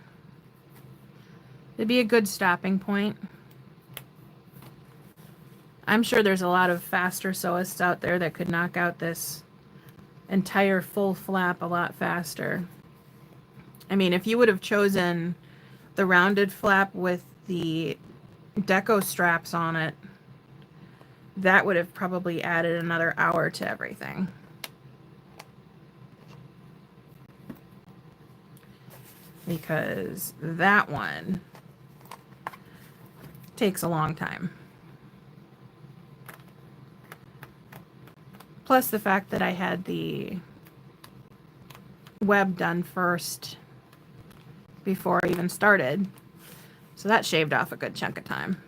It'd be a good stopping point. I'm sure there's a lot of faster sewists out there that could knock out this entire full flap a lot faster. I mean, if you would have chosen the rounded flap with the deco straps on it, that would have probably added another hour to everything. Because that one takes a long time. Plus the fact that I had the web done first before I even started. So that shaved off a good chunk of time.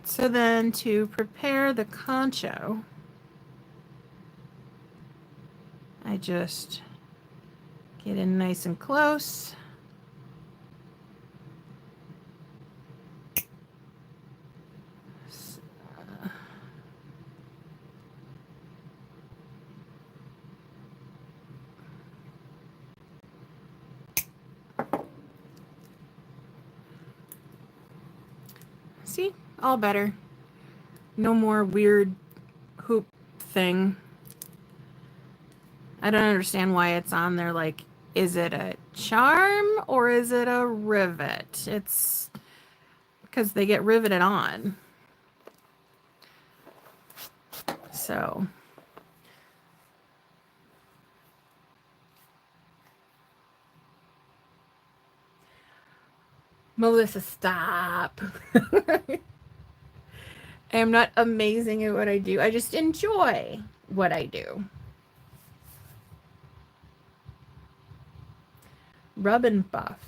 So then to prepare the concho, I just get in nice and close. See? All better. No more weird hoop thing. I don't understand why it's on there. Like, is it a charm or is it a rivet? It's because they get riveted on. So Melissa, stop. I am not amazing at what I do. I just enjoy what I do. Rub and buff.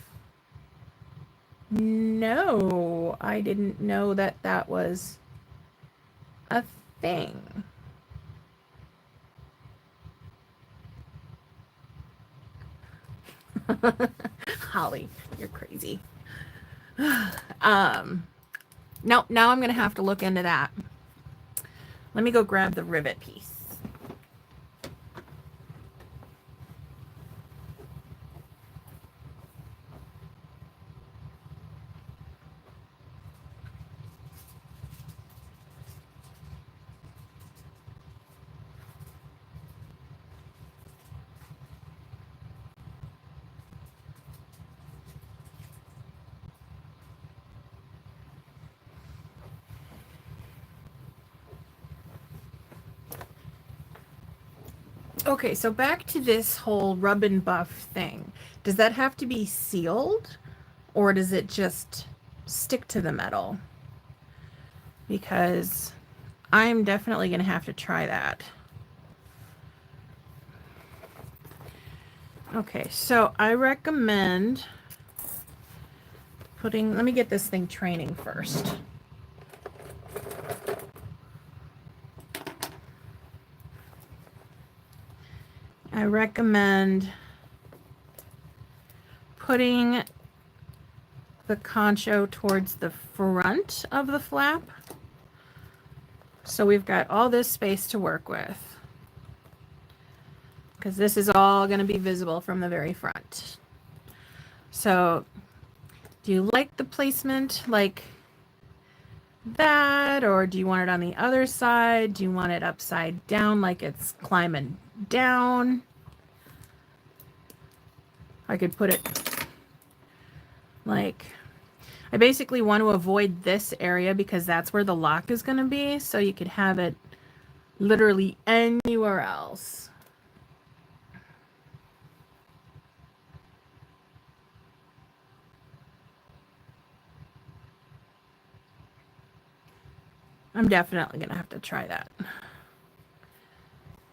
No, I didn't know that that was a thing. Holly, you're crazy. No, now I'm going to have to look into that. Let me go grab the rivet piece. Okay, so back to this whole rub and buff thing. Does that have to be sealed, or does it just stick to the metal? Because I'm definitely going to have to try that. Okay, so I recommend putting, let me get this thing training first. I recommend putting the concho towards the front of the flap. So we've got all this space to work with, because this is all going to be visible from the very front. So do you like the placement like that, or do you want it on the other side? Do you want it upside down like it's climbing down? I could put it like, I basically want to avoid this area because that's where the lock is going to be, so you could have it literally anywhere else. I'm definitely going to have to try that.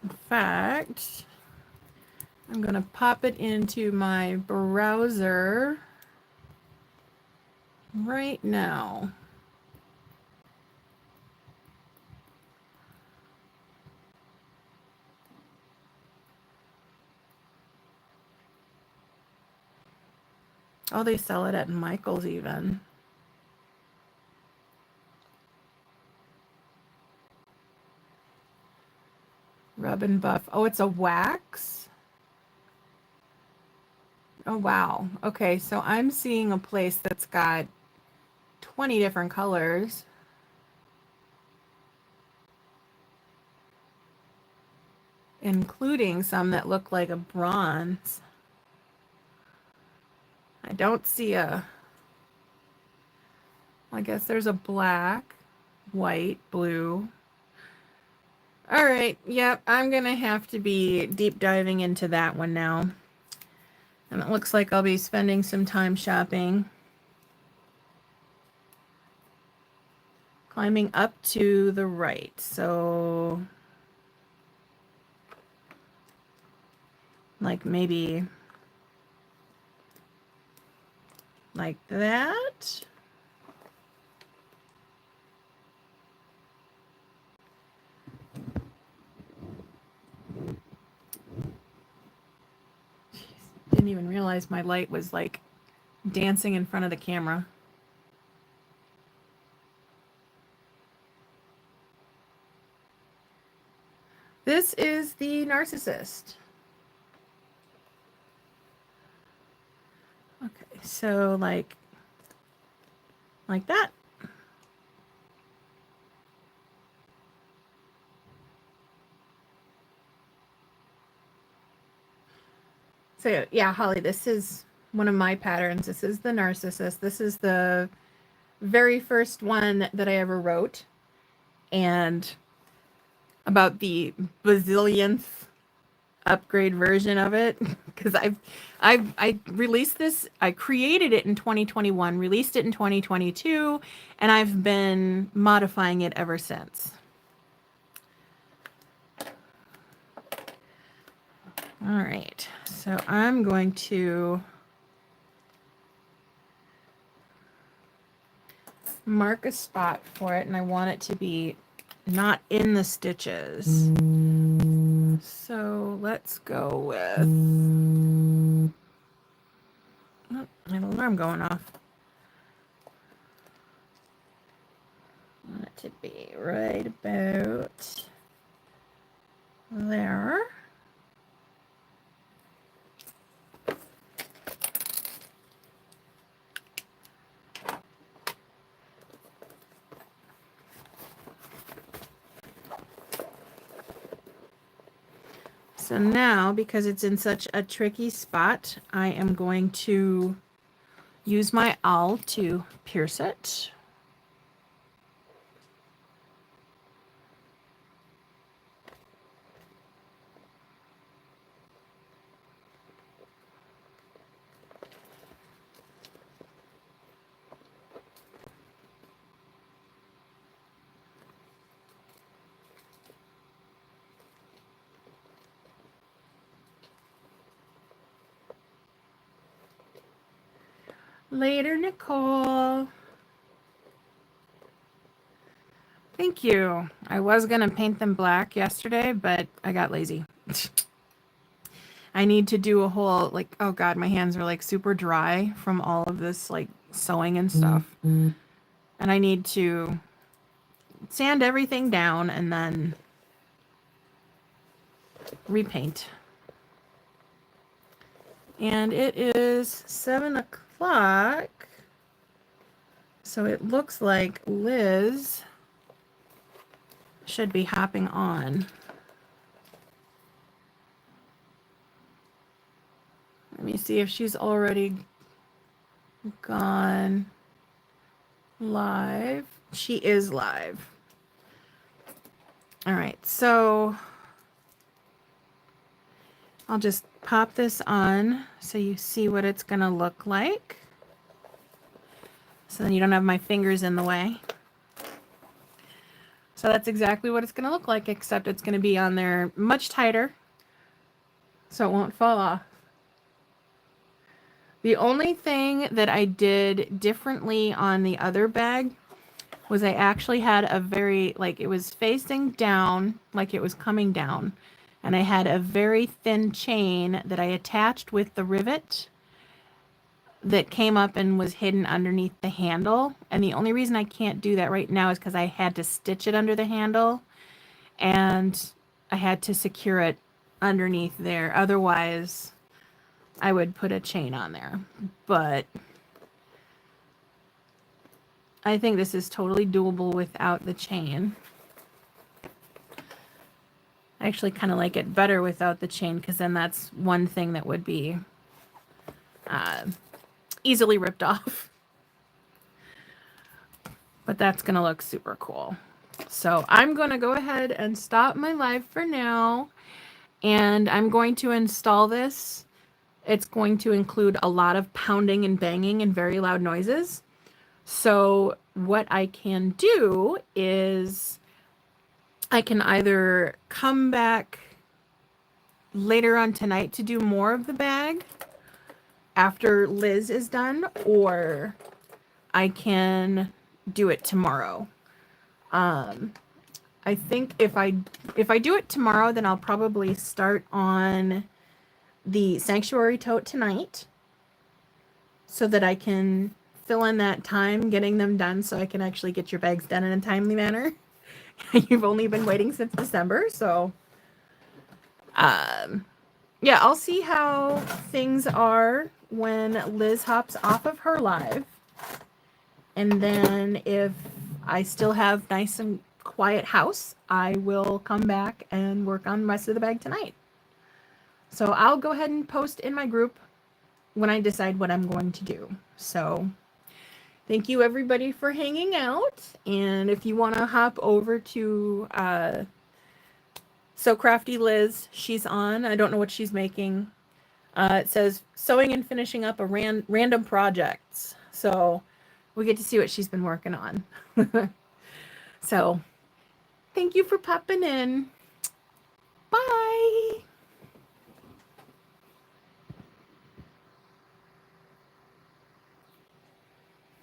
In fact, I'm going to pop it into my browser right now. Oh, they sell it at Michael's even. Rub and buff. Oh, it's a wax? Oh, wow. Okay, so I'm seeing a place that's got 20 different colors. Including some that look like a bronze. I don't see a... I guess there's a black, white, blue. All right, yep, I'm going to have to be deep diving into that one now. And it looks like I'll be spending some time shopping. Climbing up to the right, so... like maybe... like that. Didn't even realize my light was like dancing in front of the camera. This is the Narcissist. Okay, so like that. So yeah, Holly, this is one of my patterns. This is the Narcissist. This is the very first one that I ever wrote. And about the bazillionth upgrade version of it, because I released this, I created it in 2021, released it in 2022, and I've been modifying it ever since. All right, so I'm going to mark a spot for it, and I want it to be not in the stitches. So let's go with, alarm going off. I want it to be right about there. So now, because it's in such a tricky spot, I am going to use my awl to pierce it. Later, Nicole. Thank you. I was going to paint them black yesterday, but I got lazy. I need to do a whole, like, oh God, my hands are like super dry from all of this like sewing and stuff. And I need to sand everything down and then repaint. And it is 7 o'clock. So it looks like Liz should be hopping on. Let me see if she's already gone live. She is live. All right, so I'll just pop this on so you see what it's gonna look like. So then you don't have my fingers in the way. So that's exactly what it's gonna look like, except it's gonna be on there much tighter so it won't fall off. The only thing that I did differently on the other bag was I actually had a very, like, it was facing down, like it was coming down. And I had a very thin chain that I attached with the rivet that came up and was hidden underneath the handle. And the only reason I can't do that right now is because I had to stitch it under the handle and I had to secure it underneath there. Otherwise, I would put a chain on there. But I think this is totally doable without the chain. I actually kind of like it better without the chain because then that's one thing that would be easily ripped off. But that's going to look super cool. So I'm going to go ahead and stop my live for now. And I'm going to install this. It's going to include a lot of pounding and banging and very loud noises. So what I can do is I can either come back later on tonight to do more of the bag after Liz is done, or I can do it tomorrow. I think if I do it tomorrow, then I'll probably start on the Sanctuary tote tonight so that I can fill in that time getting them done so I can actually get your bags done in a timely manner. You've only been waiting since December, so yeah, I'll see how things are when Liz hops off of her live. And then if I still have nice and quiet house, I will come back and work on the rest of the bag tonight. So I'll go ahead and post in my group when I decide what I'm going to do. So thank you everybody for hanging out. And if you want to hop over to So Crafty Liz, she's on. I don't know what she's making. It says sewing and finishing up a random projects. So we get to see what she's been working on. So thank you for popping in. Bye.